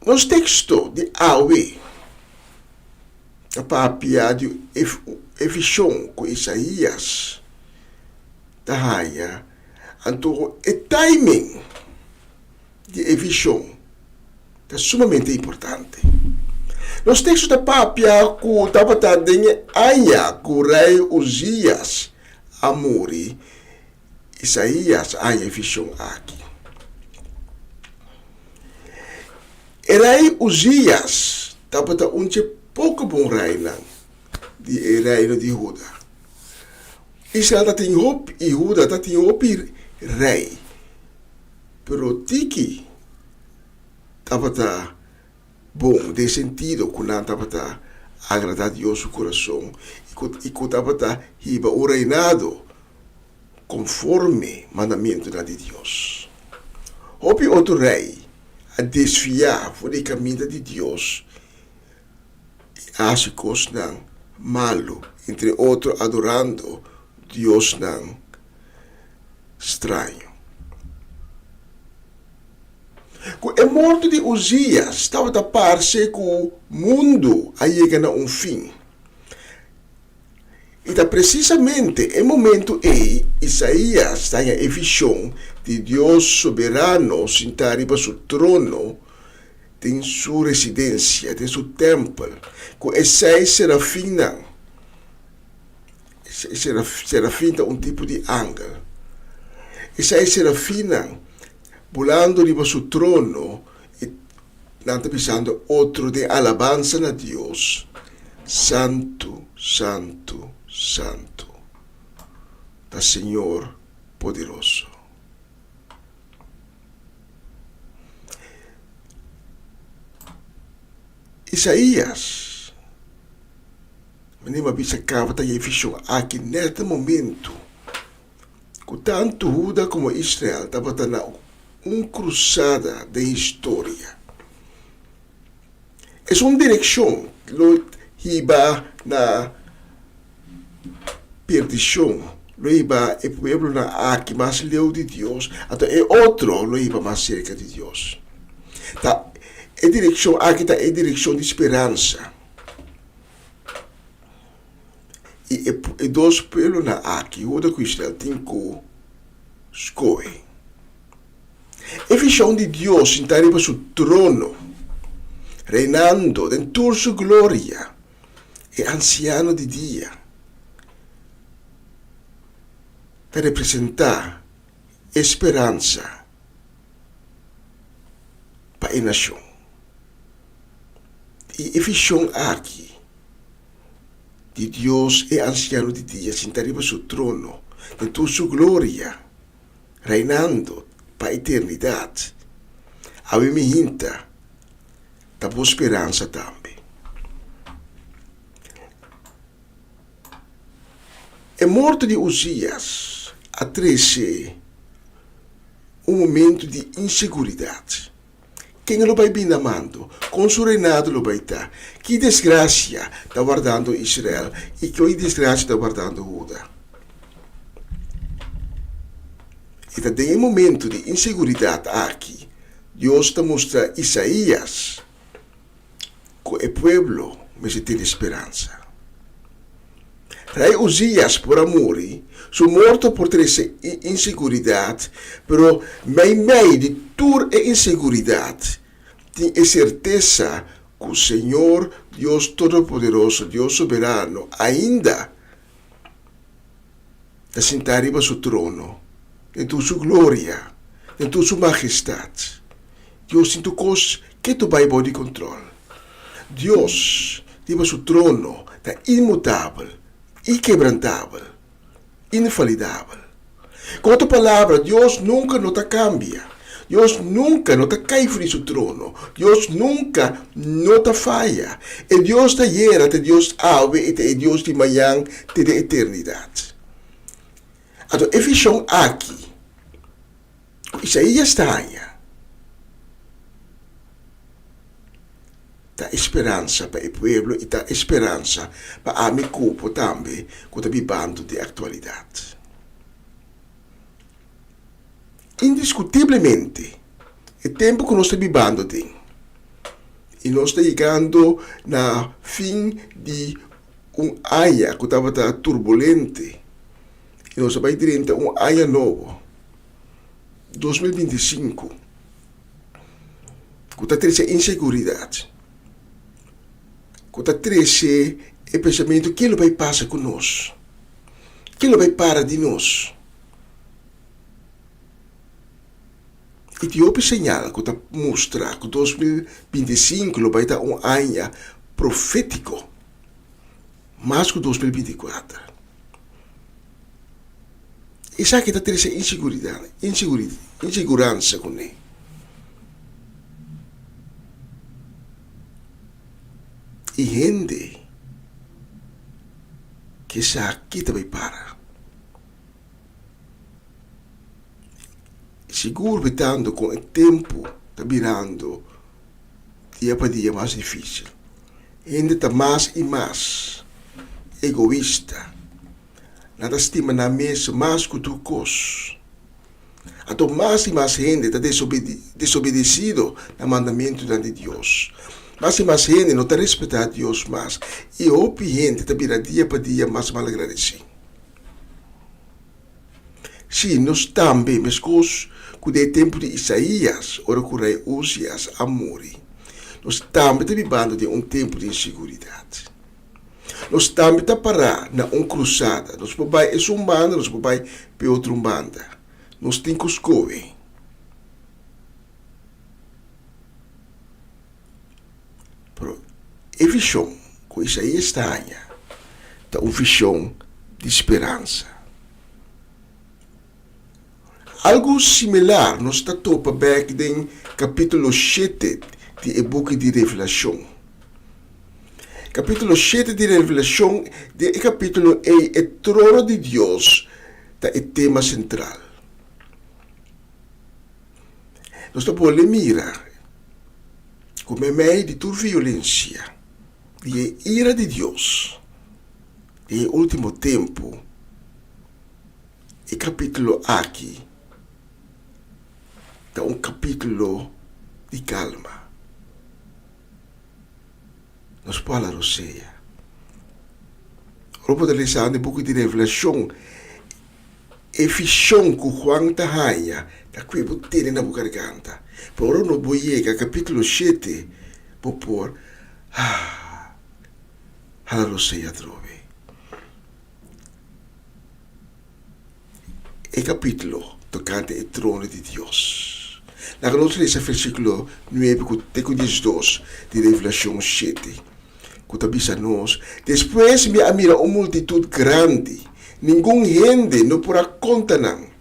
Nos textos de Awe, a papia de Efishon com Isaías, da raia, então o timing de Efishon é sumamente importante. Nos textos da papia com tapata de Aya, com o rei Uzias, Amori, Isaías, Aya Efishon aqui. E rei Uzias, tapata pouco bom rei de reino de Judá. Israel tem hope e Judá tem hope rei. Pero tiki tapata bom de sentido quando tapata agradar a Deus o coração e quando tapata hiba o reinado conforme mandamento de Deus. Hopi outro rei a desviar por o caminho de Deus. As coisas não malo, entre outros adorando Deus não estranho. Com a morte de Uzias, estava a par-se que o mundo a chegar a fim. E tá precisamente em momento aí, Isaías tem a visão de Deus soberano sentado em seu trono, em sua residência, em seu templo, com esses serafim. Serafim é tipo de ángel. Esses serafim, volando em seu trono, e não está pensando outro de alabança a Deus. Santo, Santo, Santo, da Senhor poderoso. Isaías, menina bisa cava tá visão aqui neste momento, com tanto Judá como Israel estava na cruzada de história. É uma direção que vai na perdição, lo iba o pueblo na aqui mais leu de Deus, até outro lo iba mais cerca de Deus. Tá, a direção aqui tá a direção de esperança. E dois pueblos na aqui, o da Israel tem que escolher. A visão de Deus sentar em seu trono, reinando em toda sua glória, é anciano de dia. Para representar esperança para a nação. E a visão aqui de Deus é anciano de dia, sentado em seu trono, em toda sua glória, reinando para a eternidade. A minha hinta da boa esperança também. A morte de Uzias trouxe momento de inseguridade. Quem lo vai bem amando, com seu reinado lo vai estar. Que desgraça está guardando Israel e que desgraça está guardando Judá. E tem um momento de inseguridade aqui. Deus está mostrando Isaías que o povo mas tem esperança. Rei Uzias, por amor, sou morto por ter inseguridade, pero meio de toda a inseguridade, tenho a certeza que o Senhor, Deus Todo-Poderoso, Deus Soberano, ainda está sentado em seu trono, em toda sua glória, em toda sua majestade. Deus tem coisas que tu vai de controle. Deus, em seu trono, está imutável, inquebrantável, infalível. Com outra palavra, Deus nunca não cambia. Deus nunca não cai fora de seu trono. Deus nunca não falha. E Deus da era, é Deus ave, e Deus de manhã, de eternidade. Então, a visão aqui, Isaías está aí. Dá esperança para o povo e dá esperança para o meu corpo também, que está vivendo de atualidade. Indiscutivelmente, o tempo que nós estamos vivendo tem. E nós estamos chegando no fim de ano que estava turbulente. E nós vamos direto a ano novo, 2025, que está trazendo inseguridade. Quando trouxe o pensamento, o que vai passar com nós? O que vai parar de nós? E Etiópia señala que mostra que 2025 vai dar ano profético, mais que 2024. E sabe que está tendo insegurança com ele. E gente que sabe que vai parar. seguro estando com o tempo está virando dia para dia mais difícil. Ainda está mais e mais egoísta. Nada estima na mesa mais que tu cos. Ato mais e mais gente está desobedecido no mandamento de Deus. Mais e mais gente não está respeitando Deus mais. E outra gente está virando dia para dia mais mal agradecido. Sim, nós também, mas coisas que o tempo de Isaías, ora que o rei Uzias, amore. Nós também estamos vivendo de tempo de inseguridade. Nós também estamos parar na cruzada. Nós podemos ir um banda, nós podemos ir para outra banda. Nós temos que escolher. Pero a visão que Isaías está uma visão de esperança. Algo similar nós está topa back em capítulo 7 do book de Revelação. Capítulo 7 de Revelação é o capítulo é o trono de Deus, é o tema central. Nós podemos mirar como é meio de toda violência, de ira de Deus, e último tempo, o capítulo aqui, é capítulo de calma. Nós podemos dizer. Ora podemos ler no book de Revelação, a visão que Juan Tahanha, da que botei na boca garganta. Por ora não vou chegar capítulo 7, por ela roseia trove. E capítulo tocante ao trono de Deus. La conosce esse versículo 9 com 12 de Revelação 7. Que avisa nós. Depois me mira uma multitud grande. Nenhum gente não porá conta não.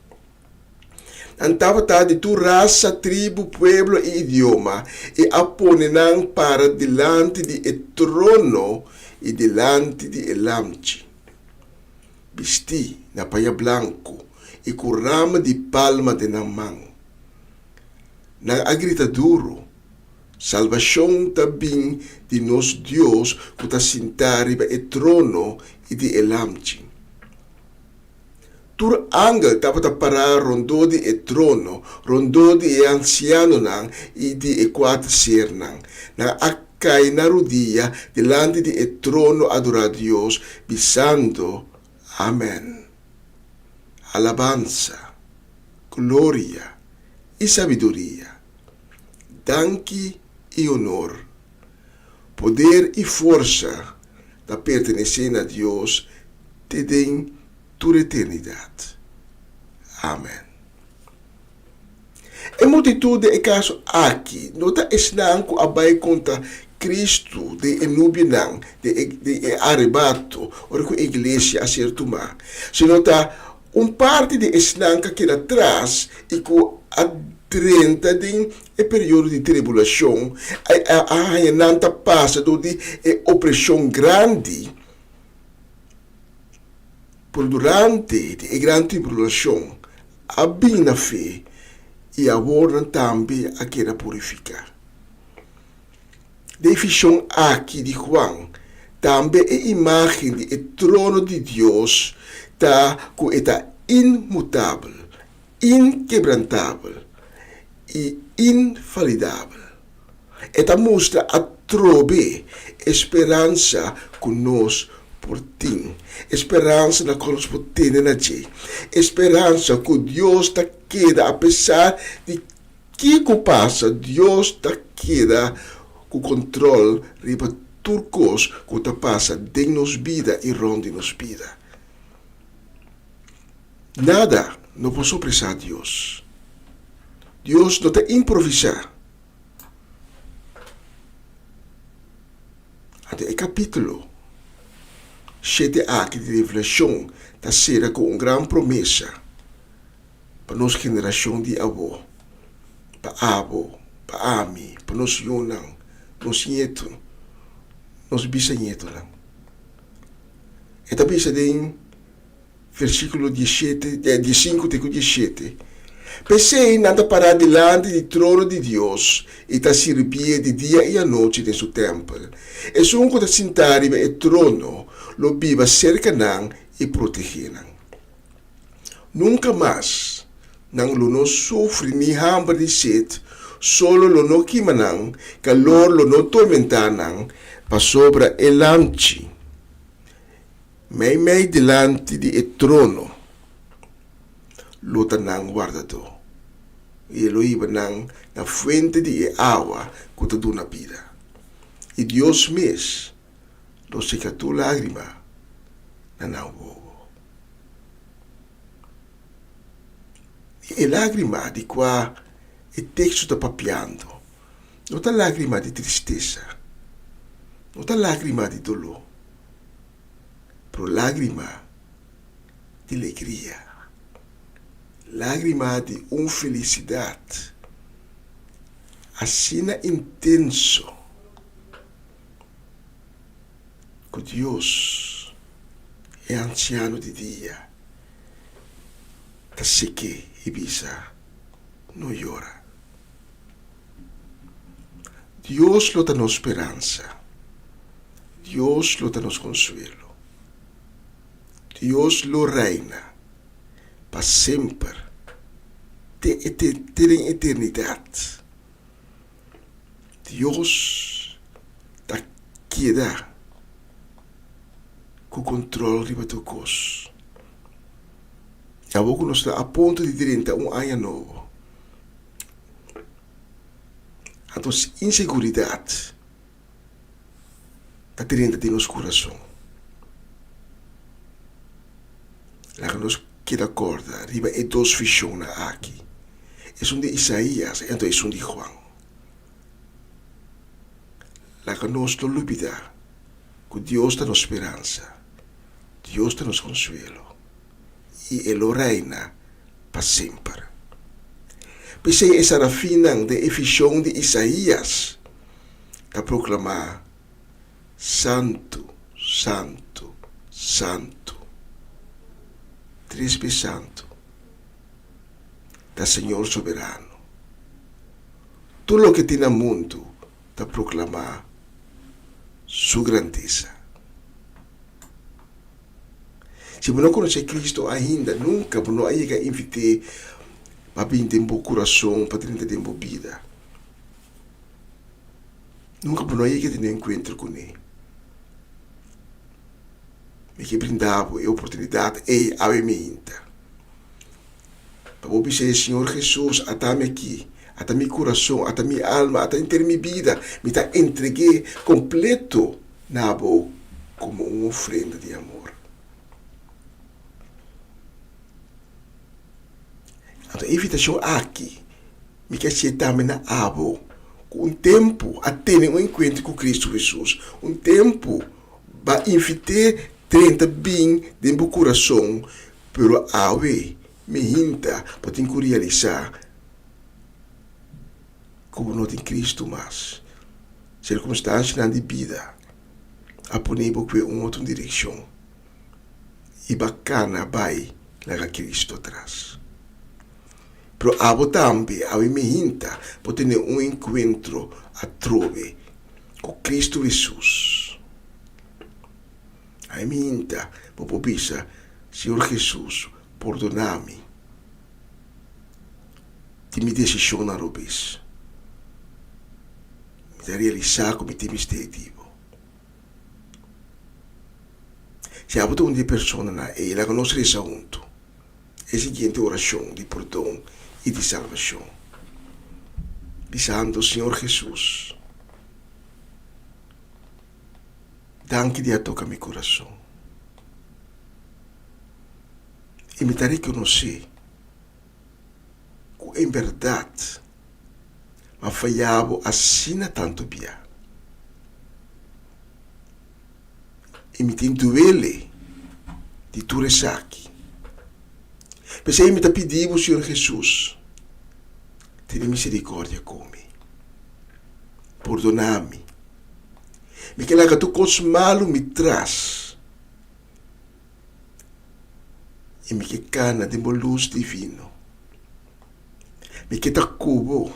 Antava de tu raça, tribo, pueblo e idioma. E aponenan para delante de trono e delante de elamchi. Vesti na paia blanco e com rama de palma de na mão. Na agrita duro, salvação também de nosso Deus que está sentado e trono e de elamchi. Tur angel estava a parar rondo de trono, rondo de anciano nang e de quatro ser nang. Na acai na rodilha delante de trono adorar Deus, bisando, Amém. Alabanza, glória e sabedoria. Danke e honor, poder e força da pertencência a Deus te den toda eternidade. Amém. A multitud de casos aqui não está ensinando a vai contra Cristo de Enubinan, de arrebato, ou que a igreja a ser tomada. Se não está parte de ensinança que atrás e que a 30 de período de tribulação, a nanta passa de opressão grande, por durante a grande tribulação, a bina fé e a borda também a querer purificar. Definição aqui de Juan, também a imagem do trono de Deus, que está imutável, inquebrantável e infalível. Esta mostra a trobe esperança que nós por ti, esperança na qual nós podemos na gente, esperança que Deus está queda apesar de que passa, Deus está queda com controle riba turcos que está passa de nos vida e ronde nos vida. Nada não pode surpresar Deus. Deus não está improvisar. Até o capítulo 7 aqui de Revelação está sendo com uma grande promessa para nossa geração de avô, para avô, para ami, para nosso yunang, nosso neto, nosso bisneto. Esta bisa em versículo 17, 15 e 17. Pensei nada parar diante do trono de Deus e ta servir de dia e a noite em seu templo. E se um quando sentar em o trono, lo viva cerca nan e proteger nan. Nunca mais, não lo não sofre ni hambre de sede, solo lo não queima nan, calor lo não tormentar nan, pa sobra e lanche. Mei delante di e trono, lo tanang guardador. E lo iba nang na fuente de água que te dá vida. E Deus mesmo lo seca tu lágrima na nau. E lágrima di qua e texto está papiando. Não tá lágrima de tristeza. Não tá lágrima de dolor. Pero lágrima de alegria. Lágrima de felicidade. Assim intenso. Que Deus é anciano de dia. Tá seque e bisa não llora. Deus lo dá nos esperança. Deus lo dá nos consuelo. Deus lo reina para sempre, ter eternidade. Deus está queda com o controle de teu coisa. E a pouco nós está a ponto de 31 ano novo. A tua inseguridade está dentro de nosso coração. Lá que nós queda corda, arriba é dois visiones aqui. É de Isaías, então é de Juan. Lá que nós não olvidamos que Deus está nos esperança, Deus está nos consuelo, e Ele reina para sempre. Pensei essa rafina de visão de Isaías, para proclamar Santo, Santo, Santo. Três vezes santo da Senhor soberano. Tudo o que tem no mundo está proclamar sua grandeza. Se você não conhece Cristo ainda, nunca você não chega a invitar para vir em seu coração, para ter em sua vida. Nunca você não chega a ter um encontro com Ele. Me que brindava a oportunidade e a minha. Para você dizer, Senhor Jesus, até-me aqui, até meu coração, até minha alma, até inteira minha vida, me está entregue completo na boa como uma ofrenda de amor. Então, a invitação aqui, me quer aceitar-me na abo, com tempo a ter um encontro com Cristo Jesus, tempo para invitar 30 bem de meu coração, pero awe me hinta para realizar como não tem Cristo mais. Circunstâncias de vida, a poner uma outra direção. E bacana vai lá Cristo atrás. Pero abo também, awe me hinta para ter um encontro a trove com Cristo Jesus. A minha para pensar, Senhor Jesus, perdona-me de minha decisão na robis. Me dá realizar como tem objetivo. Se há uma de pessoa na ela que nós rezamos junto, é a seguinte oração de perdão e de salvação. Dizendo, Senhor Jesus, danke de tocar meu coração. E me darei que eu não sei que em verdade me falhava assim tanto bem. E me tem duele de tu rezar aqui. Pensei me pedindo, Senhor Jesus, tenha misericórdia comigo. Perdona-me. Me quer que tu coisas malas me traz. E me que cana de uma luz divino. mi quita cubo,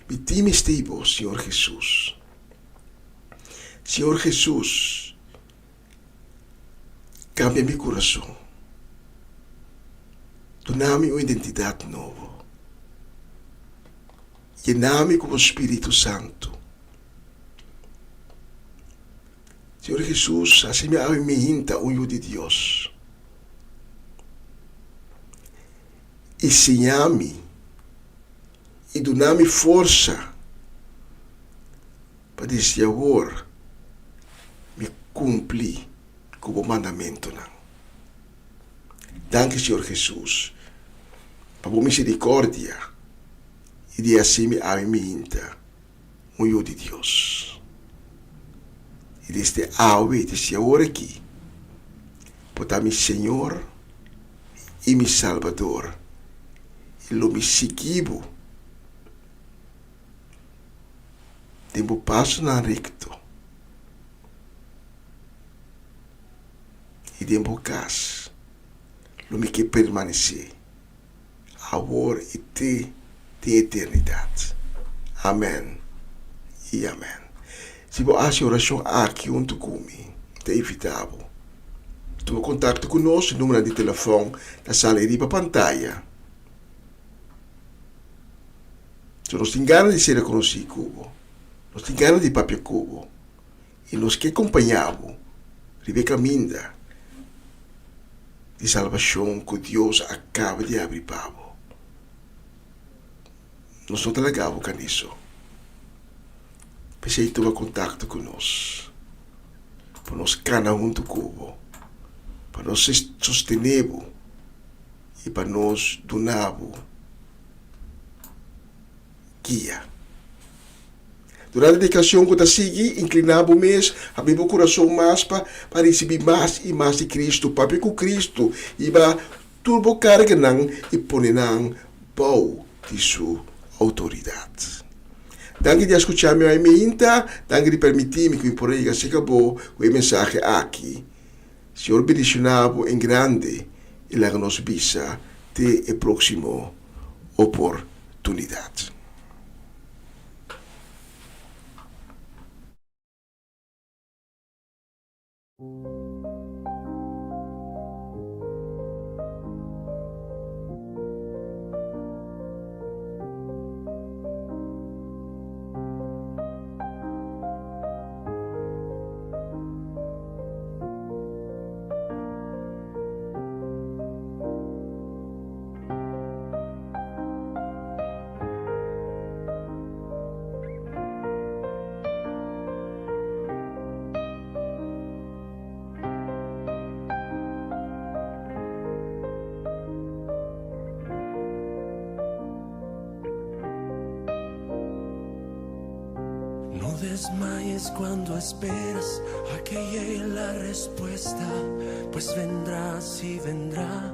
mi time estivo, Señor Jesús. Señor Jesús, cambia mi corazón. Dá-me uma identidade nova. Llena-me com o Espírito Santo. Senhor Jesus, assim me alimenta o de Deus. Ensina-me e dá-me força para desde agora me cumprir com o mandamento. Danke, Senhor Jesus, para a misericórdia e de assim me alimenta o de Deus. E desde agora, desde agora aqui, para meu Senhor e meu Salvador, e lo me seguivo, tempo passo na recto, e tempo caso, lo me que permanecer, agora e de eternidade. Amém e amém. Se você acha oração aqui junto comigo, é evitável. Toma contato conosco, o número de telefone da sala aí para a pantalla. Se nós temos ganas de ser conhecidos, nós temos ganas de papel cubo, e nós que acompanhamos, Rebeca Minda, de salvação que Deus acaba de abrir para você. Nós não trabalhamos com isso. Pensei tomar contato conosco, para nós caminhar junto com você, para nós sostener e para nós donar guia. Durante a dedicação que está seguindo, inclinamos o mês, abrimos o coração mais para receber mais e mais de Cristo, para com Cristo, e para turbo carga e pôr pau de sua autoridade. Danke de escutar minha emenda, danke de permitir-me que por aí se acabou o mensagem aqui. Senhor, bendicionado em grande e lá nos bisa até a próxima oportunidade. No desmayes cuando esperas a que llegue la respuesta, pues vendrá, sí vendrá.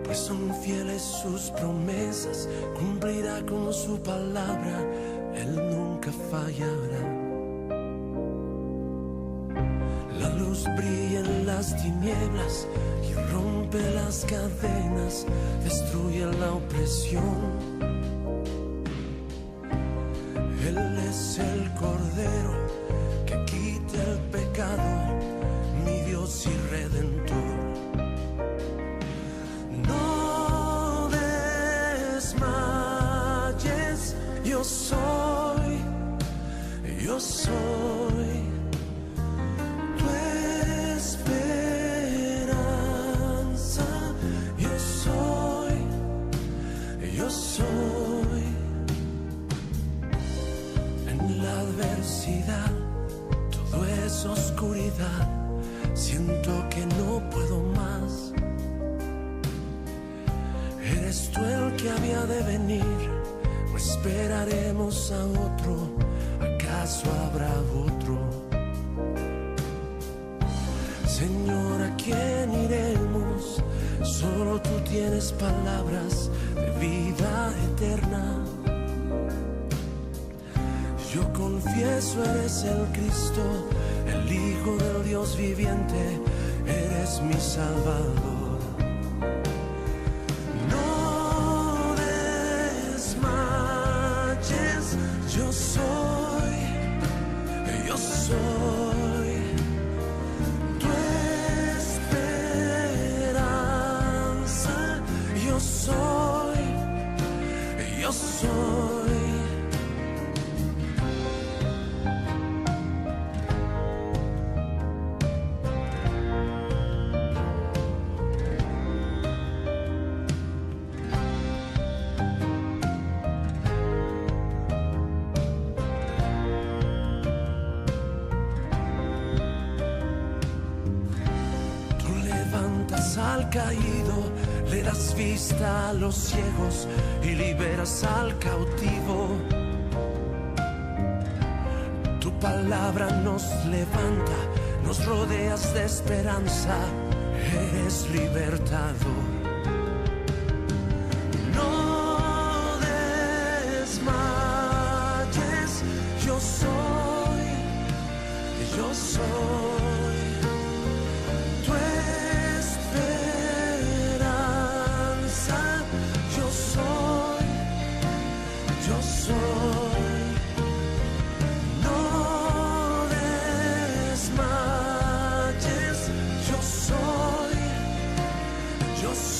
Pues son fieles sus promesas, cumplirá con su palabra, Él nunca fallará. La luz brilla en las tinieblas y rompe las cadenas, destruye la opresión. Él es el Cordero que quita el pecado, mi Dios y Redentor. No desmayes, yo soy tu esperanza, yo soy. En la adversidad, todo es oscuridad, siento que no puedo más. Eres tú el que había de venir, o esperaremos a otro, ¿acaso habrá otro? Señor, ¿a quién iremos? Solo tú tienes palabras de vida eterna. Yo confieso, eres el Cristo, el Hijo del Dios viviente, eres mi Salvador. al caído, le das vista a los ciegos y liberas al cautivo. Tu palabra nos levanta, nos rodeas de esperanza, eres libertador. No desmayes, yo soy tu esperanza, yo soy. No desmayes, yo soy tu esperanza, yo soy.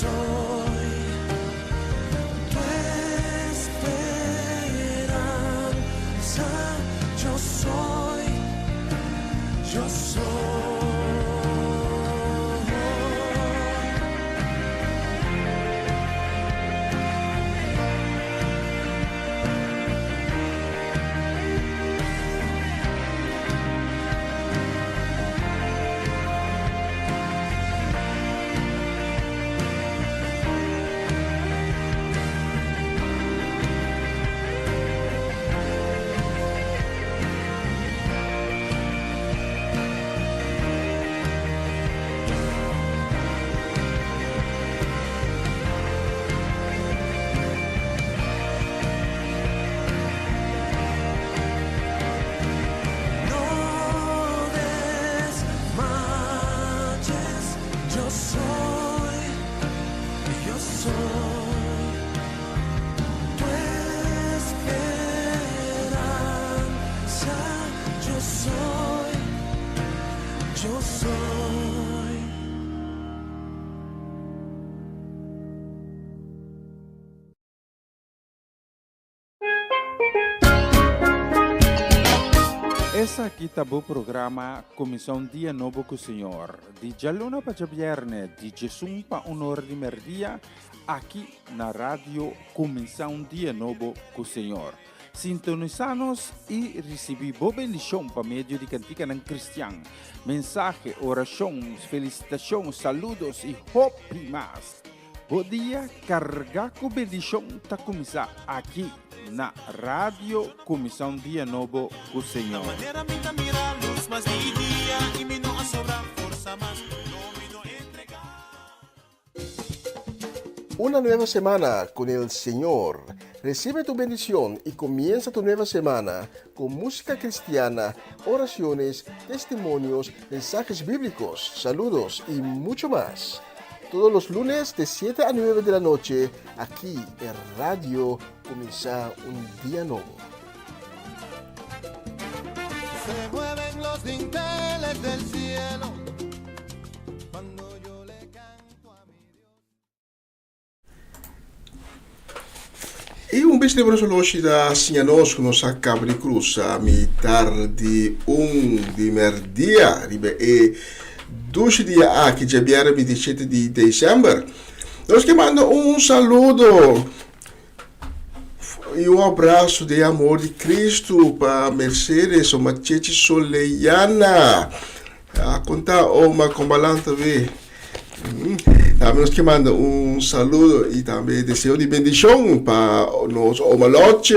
Essa aqui tá o programa Comissão Dia Novo com o Senhor. De Jaluna para Viernes, de Jesus para Honor de Merdia, aqui na rádio Comissão Dia Novo com o Senhor. Sintonizanos e recebi boa bendição para meio de cantiga não cristã. Mensagem, orações, felicitações, saludos e hope mais. Bom dia, carregar com bendição está começar aqui na rádio Comissão Dia Novo com o Senhor. Una nueva semana con el Señor. Recibe tu bendición y comienza tu nueva semana con música cristiana, oraciones, testimonios, mensajes bíblicos, saludos y mucho más. Todos los lunes de 7 a 9 de la noche, aquí en Radio Comienza un Día Nuevo. Se mueven los dinteles del cielo cuando yo le canto a mi Dios. E un beste brosoloshi da signanos nos acabri cruz a militar di di merdia ribe e 12 dia aqui de abbiare 27 di dicembre. Nós que mando um saludo e um abraço de amor de Cristo para Mercedes, uma tchete Soleiana. A contar uma combalanta ver. Também nós que manda um saludo e também desejo de bendição para nós homolote,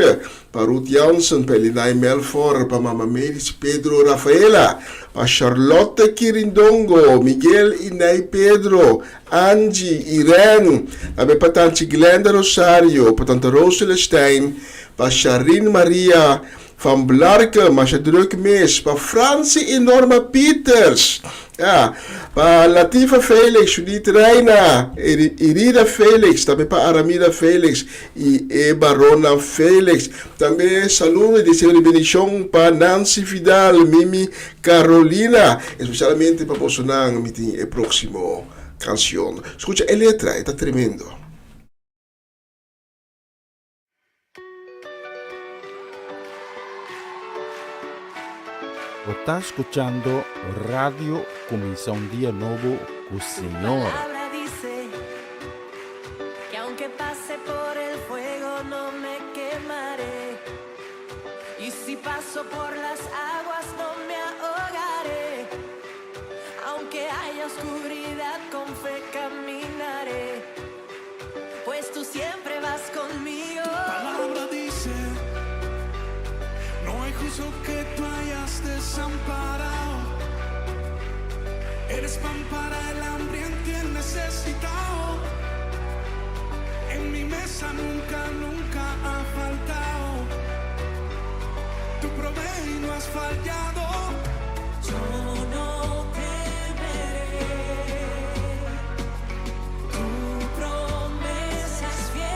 para Ruth Janssen, para Linai Melfor, para Mama Melis, Pedro Rafaela, para Charlotte Quirindongo, Miguel Inai Pedro, Angie, Irene, também para Tante Glenda Rosario, para Tante Rosela Stein, para Sharin Maria van Blarke, Masha Druk Mes, para Francie e Norma Peters. Ja, para Latifa Felix, Judith Reina, Irida Felix, também para Aramida Felix e Barona Felix. Também saludo e desejo de bendição para Nancy Vidal, Mimi Carolina, especialmente para Bolsonaro, a próxima canção. Escucha a letra, está tremendo. Está escuchando Radio Comienza un Día Nuevo con el Señor. La palabra dice que aunque pase por el fuego no me quemaré, y si paso por las aguas no me ahogaré, aunque haya oscuridad con fe caminaré. siempre vas conmigo. Palabra dice, no hay justo que tú hayas desamparado. Eres pan para el hambriento y el necesitado. En mi mesa nunca, nunca ha faltado. Tú provees y no has fallado. Yo no temeré. Tu promesa es fiel.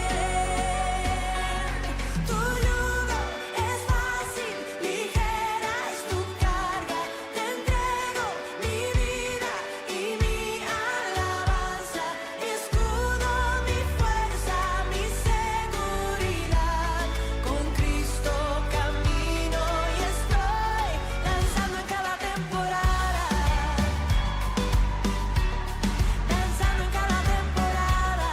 Tu yugo es fácil, ligera es tu carga. Te entrego mi vida y mi alabanza. Escudo, mi fuerza, mi seguridad. Con Cristo camino y estoy danzando en cada temporada. Danzando en cada temporada.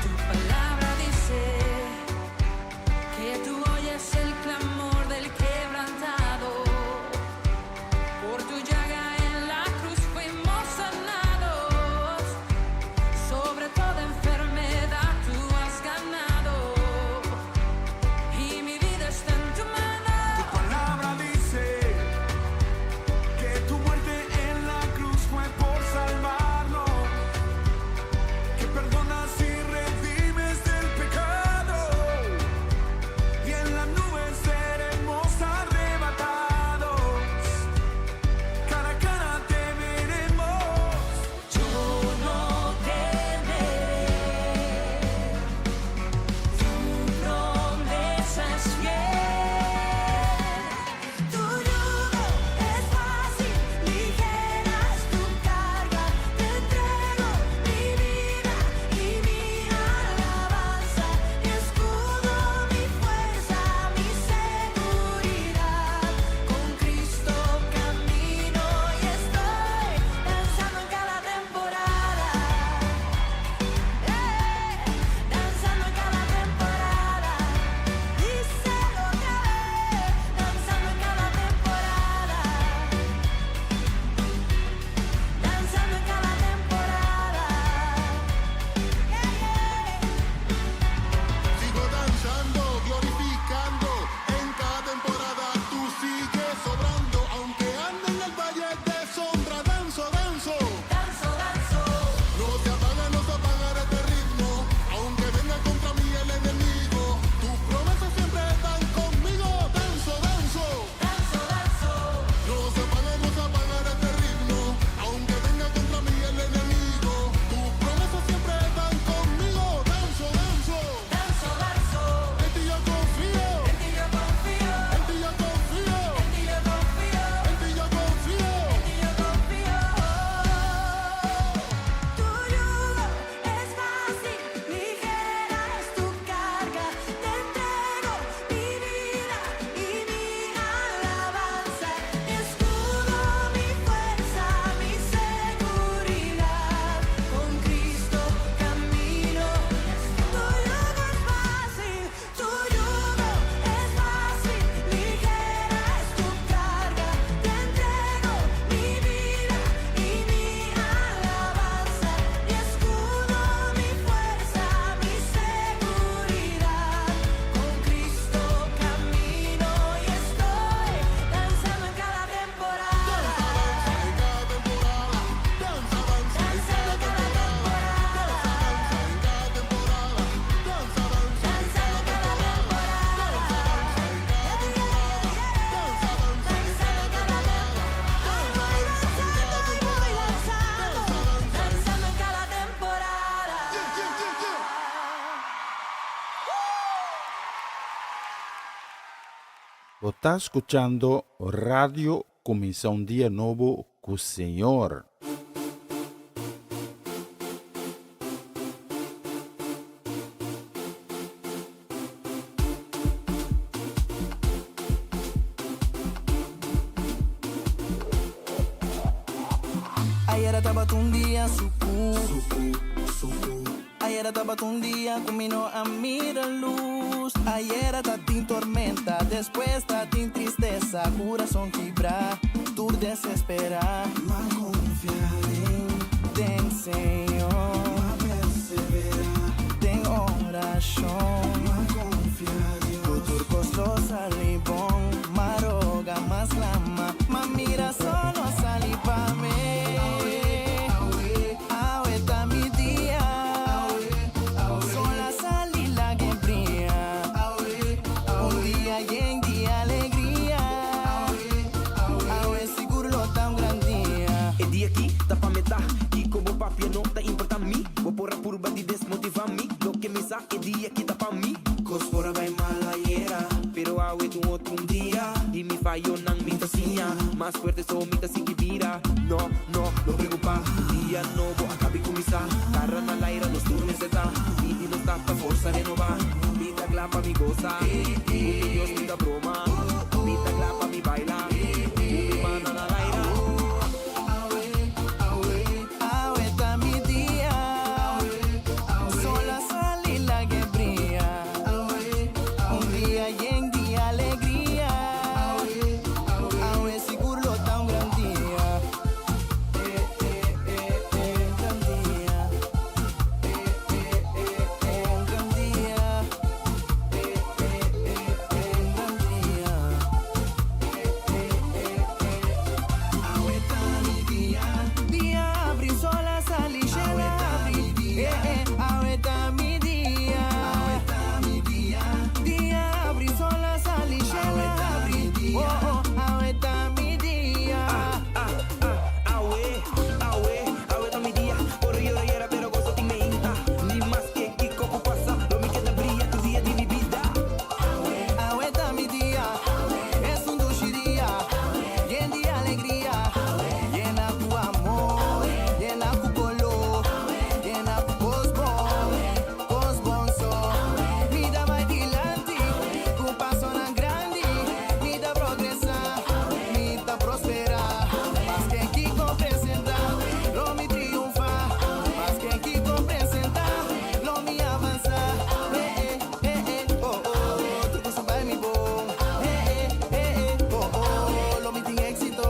Tu palabra dice que tú oyes el clamor del quebrantado. Por tu llaga en la cruz fuimos sanados. Sobre toda enfermedad tú has ganado. Y mi vida está en tu mano. Tu palabra dice que tu muerte en la cruz fue por salvarnos, que perdonas y redimes del pecado, y en las nubes seremos arrebatados, cara a cara te veremos. Yo no temeré. Tu promesa es fiel. Tu yugo es fácil, ligera es tu carga. Te entrego mi vida y mi alabanza. Mi escudo, mi fuerza, mi seguridad. Con Cristo camino y estoy danzando en cada temporada. Danzando en cada temporada. Díselo otra vez. Danzando en cada temporada. Danzando en cada temporada. Sigo danzando, glorificando. En cada temporada tú sigues sobrando. Aunque ande en el valle de sombra, danzo, danzo. Danzo, danzo. No se apagará este ritmo. Aunque venga contra mí el enemigo, tus promesas siempre están conmigo. Danzo, danzo. Danzo, danzo. No se apagará este ritmo. Aunque venga contra mí el enemigo, tus promesas siempre están conmigo. Danzo, danzo. Danzo, danzo. En ti yo confío. En ti yo confío. En ti yo confío. En ti yo confío. En ti yo confío. En ti yo confío. Tu yugo es fácil, ligera es tu carga. Te entrego mi vida y mi alabanza. Mi escudo, mi fuerza, mi seguridad. Con Cristo camino. Tu yugo es fácil, tu yugo es fácil, ligera es tu carga. Te entrego mi vida y mi alabanza. Mi escudo, mi fuerza, mi seguridad. Con Cristo camino y estoy danzando en cada temporada. Danzando en cada Danzando en cada temporada. Você está escuchando Radio Comissão Dia Novo com o Senhor. Ayer estaba un día suku. Ayer estaba un día comiendo a mirar luz. Ayer estaba en tormenta, después estaba en tristeza. Corazón quebra, tú desespera. Mas confiar en ti, Señor. awetu otro un día y mi fallo nan mi tacinha más fuerte son mi tacinha no preocupa día novo acabe começar carra na laira nos turnos de tá e não tá pra força renovar mi ta glapa mi goza Dios mi da broma mi ta glapa mi baila mi mano na laira Ahorita mi día, sola sale la que brilla. Un día lleno de alegría. Ahora seguro está un gran día. Gran día. Gran día. Gran día. Ahorita mi día. Día abri sola sali llena abri ahorita mi día día abri sola sali llena abri ahorita mi día ahorita mi día por llorar pero gozo te menta ni más que coco pasa lo me queda brilla tu día de mi vida ahorita mi día es un dulce día lleno de alegría llena tu amor llena tu color llena tu cosbon so vida vai dilante com passo na grande vida progressar vida prosperar mas quem que compreensar lo me triunfar mas quem que compreensar lo me avançar tudo isso vai me bom lo me tem éxito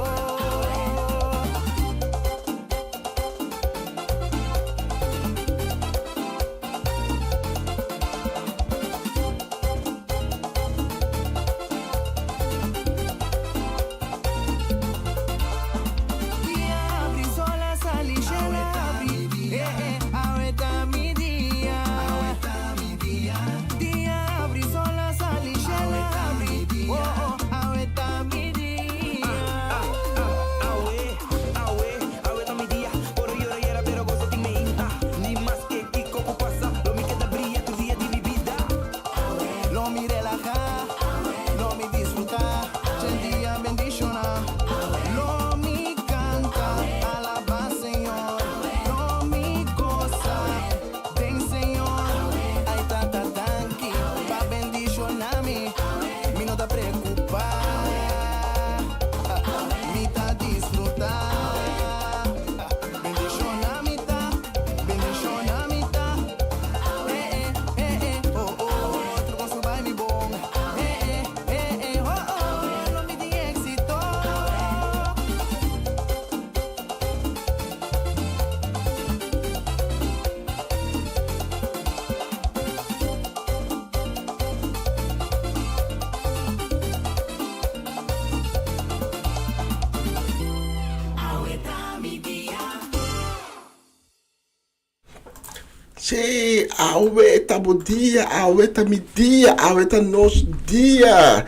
Día abri sola sali llena abri ahorita mi día día abri sola sali llena abri ahorita mi día ahorita mi día por llorar pero gozo te menta ni más que coco pasa lo me queda brilla tu día de mi vida lo mi relajar lo mi disfrutar el día bendicionar lo mi canta alabar Señor lo mi goza ven Señor hay tanta tanque pa bendicionar mi no te preocupar mi ta disfrutar bendicionar mi ta otro gozo vai me bom lo mi di éxito Sí, ahorita mi día, ahorita mi día, ahorita nos día.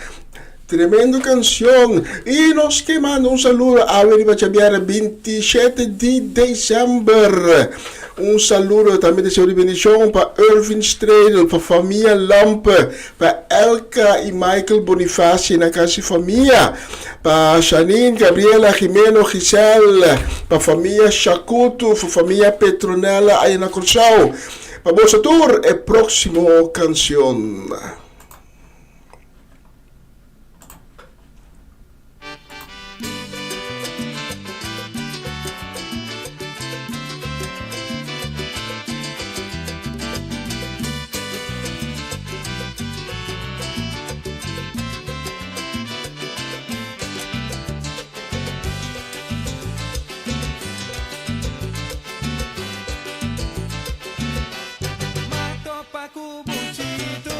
Tremenda canción. Y nos quemando un saludo a Avenida Xavier 27 de diciembre. Un saludo también de Senhor bendición para Irvin Stradel, para familia Lampe, para Elka y Michael Bonifaci na casa familia, para Janine, Gabriela, Jimeno, Giselle, para familia Chacuto, para familia Petronella, ahí na Corsao. Para Bolsa Tour, el próximo canción. Mato pa kubuchito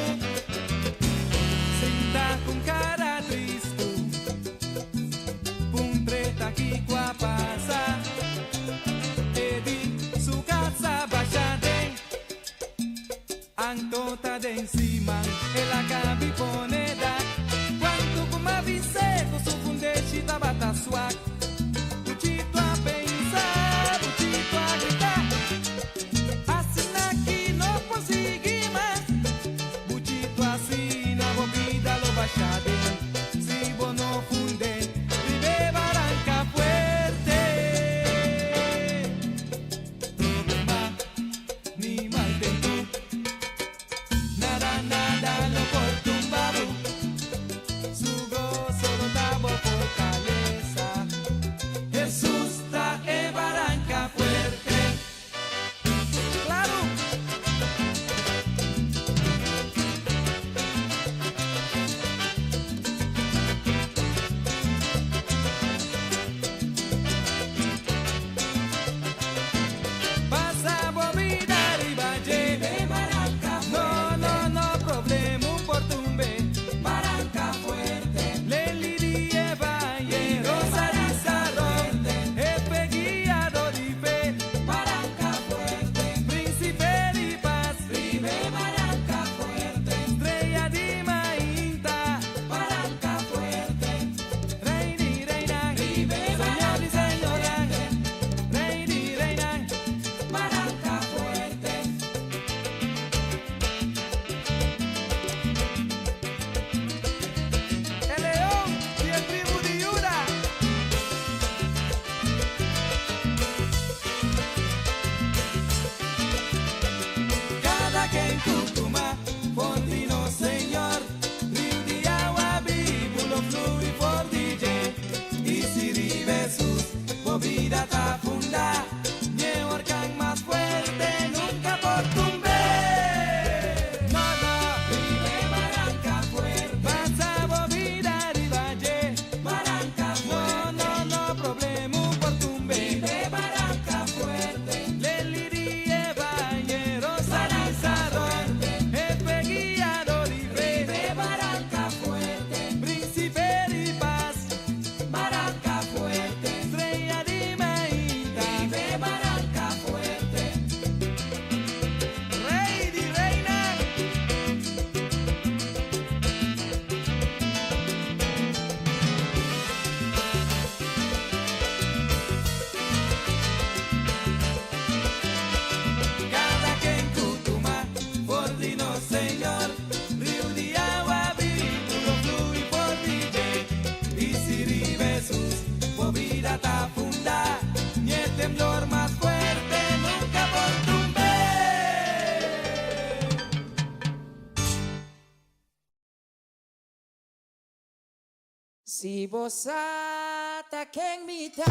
Si bosata quem me dá,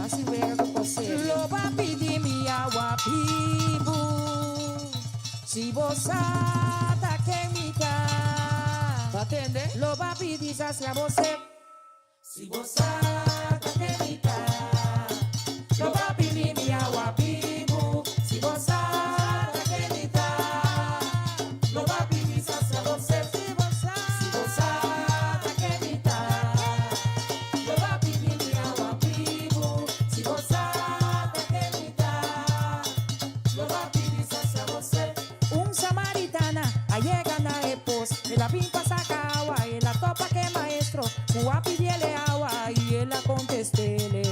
assim vega com você. Loba pedi minha wapibu. Si bosata quem me dá, atende. Loba pedi sacia você. Si bosata quem me dá, loba pedi minha wapibu. Si bosata quem me dá, loba pedi sacia você. Allega na epos, ela pimpa sacawa, ela topa que maestro, guapi diele agua y ela contestele.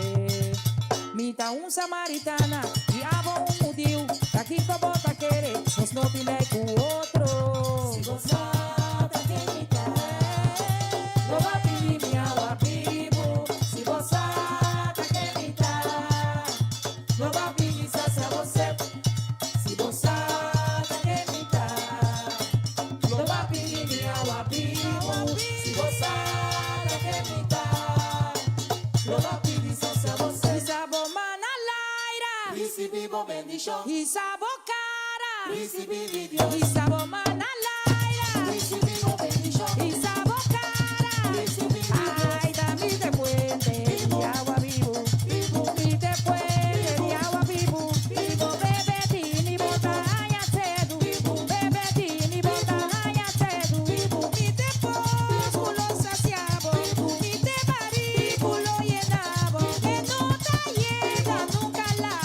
Mita samaritana, diabo mudiu, daqui que bota querer, nos no pile com outro. Si gozada que me dá, no va pedir minha agua vivo. Si gozada que me dá, no va pedir sacia você. Si gozada que me dá, no va pedir minha agua vivo. Si gozada que me dá, no va pedir sacia você. Recibimos bendición. Y sabo cara. Recibimos Dios. Y sabo manalaira. Recibimos bendición. Y sabo cara. Recibimos ay, dame de puente de agua vivo. Y de puente de agua vivo. Bebe tini botanya cedo. Bebe tini botanya cedo. Y después culo saciabo. Y te pari culo llenabo. Que no te llega nunca la.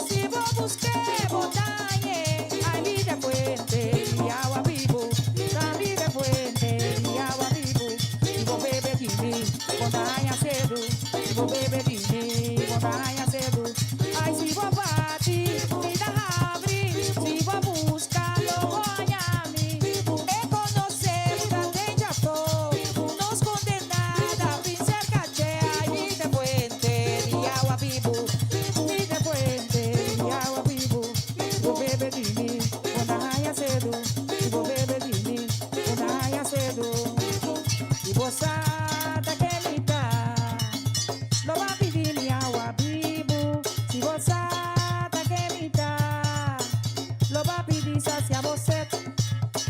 Si vos busqué botañe, ay vida fuente y agua vivo, la vida fuente y agua vivo. Si vos bebe de mí, botaña cedo, si vos bebe de mí, botaña cedo. Ay si vos bati, vida abre, si vos busca lo oñami, e conocer la teja to, nos condenada, pincer caché, ay vida fuente y agua vivo, vida fuente y agua vivo. Vou beber de mim, botaña cedo, vou beber de mim, botaña cedo. E boçada que me dá, não vai pedir minha agua vivo. Se boçada que me dá, não vai pedir sacia você.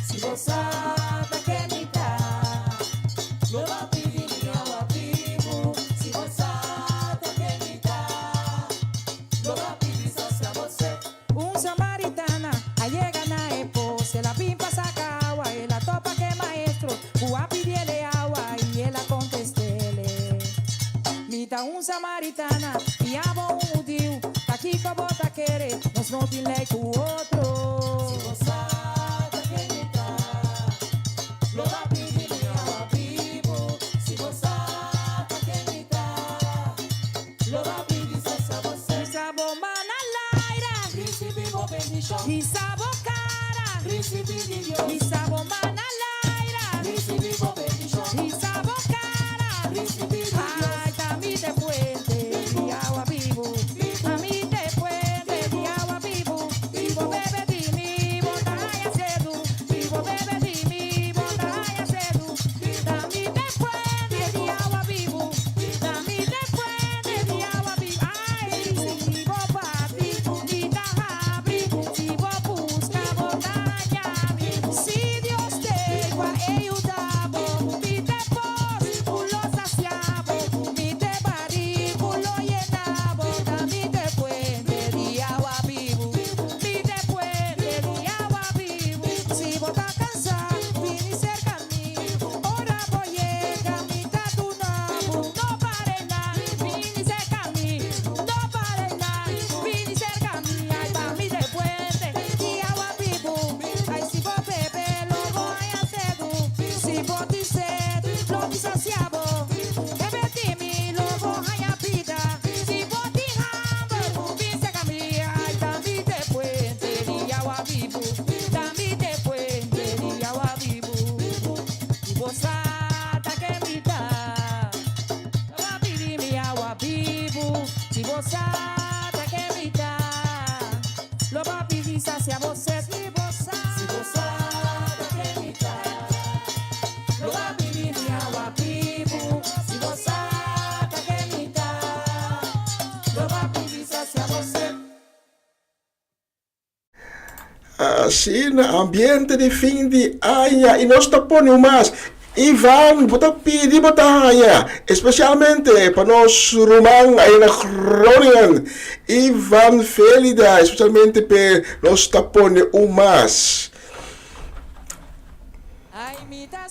Se boçada que me dá, não vai pedir minha agua vivo. Se boçada que me dá, não vai pedir sacia você. Samaritana, allega na epos, ela pimpa saca agua, ela topa que maestro, guapi diele agua y ela contestele. Mita samaritana, diabo mudiu, daqui que bota querer, nos não tem lei com outro. Se gozada que me dá, lo va pedir minha agua vivo. Se gozada que me dá, lo va pedir sacia você. Sabor recibimos bendición. Y sabo cara. Recibimos Dios. Y sabo manalaira. Recibimos bendición. Y sabo cara. Recibimos Dios. Ay, dame de puente de agua vivo. A mí de puente de agua vivo. Vivo bebe de mí, botaña cedo. Vivo bebe de mí, botaña cedo. Dame de puente de agua vivo. Dame de puente de agua vivo. Ay, si vivo para ti, vida. Si vos assim, ambiente de fim de ano, e nós tapamos mais. Ivan, bota pidi, bota haya, especialmente para nós rumang aí na Groningen. Ivan Felida, especialmente para nós tapone umas. Ai, vida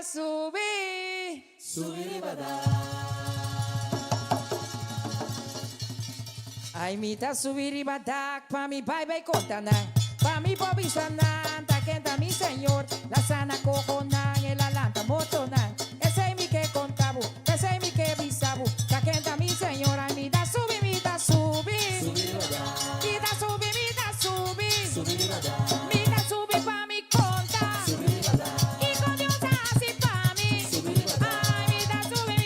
sube, subiribada. Ai, vida subiribada, pa mi pai vai contanan, pa mi pobi sanan, ta quenta mi señor, la sana cojonan, el alanta motonan, ese mi que contabo, ese mi que bisabu, ta quenta mi señor, ai, vida subi, vida subiribada. Vida subi, subiribada. Vida subi pa mi conta, subiribada. Y con Dios así pa mi, subiribada. Ay, vida subi,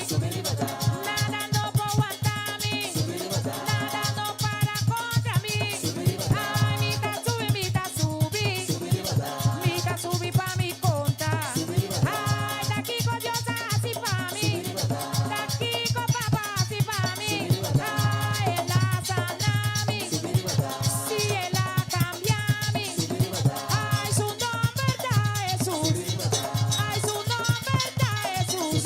subiribada. Nada no puedo aguantar mi, subiribada. Nada no para contra mí, subiribada. Ay, vida subi, subiribada. Vida subi pa mi conta, subiribada. Ay, daqui con Dios así pa mi, subiribada. Daqui con papá así pa mi, subiribada. Ay, él la sana mi, subiribada. Si él la cambia mi, subiribada. Ay, su nombre da Jesús, ay, su nombre da Jesús,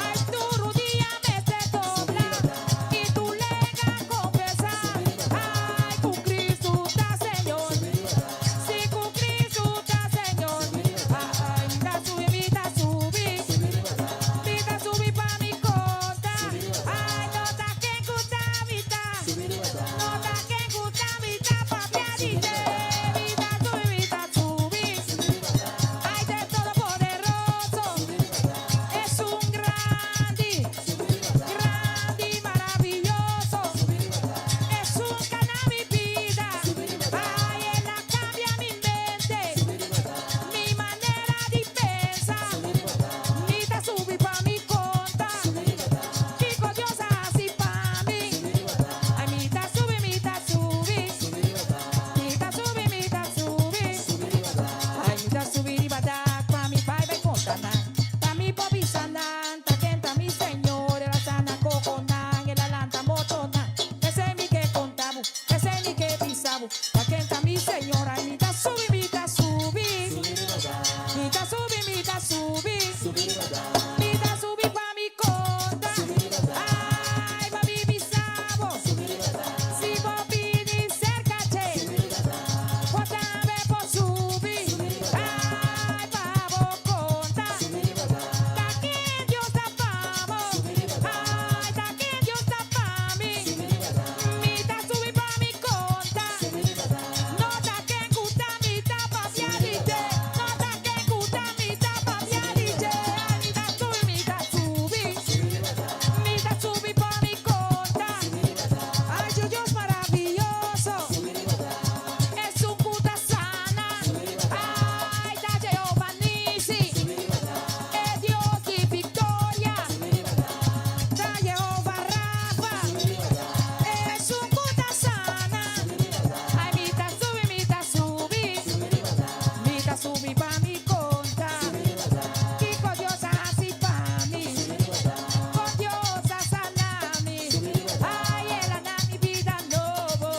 ay, tu rodilla me se dobla y tu lega confesa, ay, con Cristo está Señor, si con Cristo está Señor, ay, vida subi pa mi conta, ay, no ta que gusta vida, no ta que gusta vida pa piadite, vida subi, ay, de Todopoderoso, es un grande, maravilloso, es un cana mi vida, ay, él la cambia mi mente, mi manera de pensar, vida subi pa mi conta, digo Dios así pa mí, ay, vida subi, vida subi, ay, vida subiribada, pa mi pai vai contanan, pa mi pobi sanan, ta quenta mi señor, la sana cojonan, el alanta motonan, ese mi que contabo, ese mi que pisabo, ta quenta mi señor, ay, vida subi, vida subi, vida subi pa mi conta, ay, pa mi bisabo, si pobi ni cerca che, potame po subi, ay, pavo conta, ta que Dios tapamos, ay, ta que Dios tapami, vida subi pa mi conta, no ta que gusta mi tapa piadite, no ta que gusta mi tapa piadite, ay, vida subi pa mi conta, ay, Dios maravilloso, es un puta sana, ay, da Jehová Nisi, es Dios de victoria, da Jehová Rafa, es un puta sana, ay, vida subi pa mi conta, y con Dios así pa mí, con Dios a sana mí, ay, él ana mi vida novo,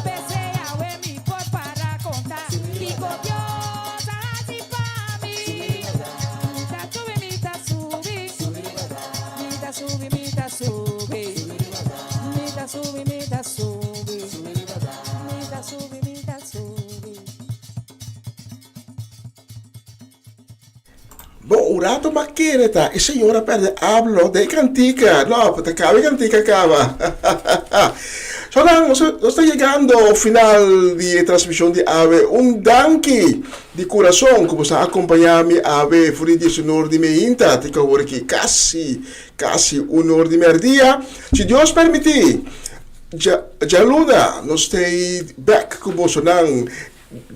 pese a mi por para contar, y con Dios así pa mí, vida subi, vida subi, vida subi, vida subi, vida subi, vida subi, vida subi, vida subi. Bom, o rato maquina, tá? E senhora perde hablo de cantica. No, pues acaba cantica, acaba. Nós está chegando ao final de transmissão de AVE. Um danke de coração que você acompanha-me AVE fora de sonor de meinta. Tica agora aqui quase 1 hora de merdia. Se Deus permitir, já luda, nós estamos back com você não.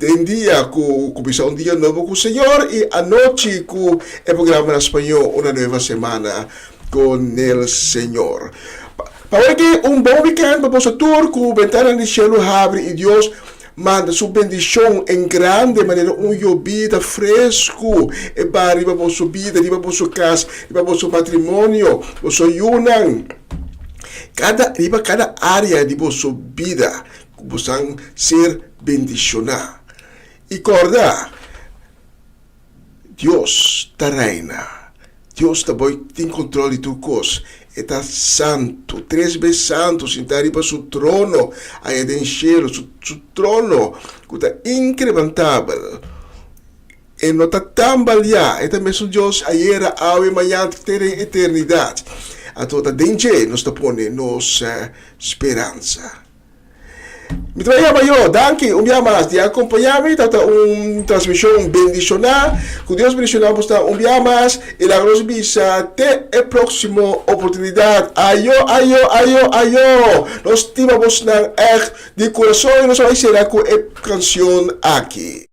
En dia com um dia novo com o Senhor e a noite com o programa em espanhol, uma nova semana com o Senhor. Para que bom weekend para você tour com ventana de cielo abre e Deus manda sua bendição em grande maneira, llovida fresco e para riba para sua vida, riba para sua casa, riba para seu matrimônio, você unam cada área de sua vida puedan ser bendicionados. Y corda, Dios te reina. Dios te voy en control de tu cosa. Está santo, 3 veces santo, sentado para su trono, allá en el cielo, su trono, que está incrementable. Y no está tan baleado. Este mismo Dios, ayer, hoy, mañana, en eternidad. A toda dentro nos pone nuestra esperanza. Mi trabalho eu, danke, dia mais de acompanhar-me, tata transmissão bendicional, que Deus bendicional posta dia mais, e la gloria bisa, até a próxima oportunidade, ayo, nós estimamos na de coração e nós vamos ser com a canção aqui.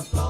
Dios.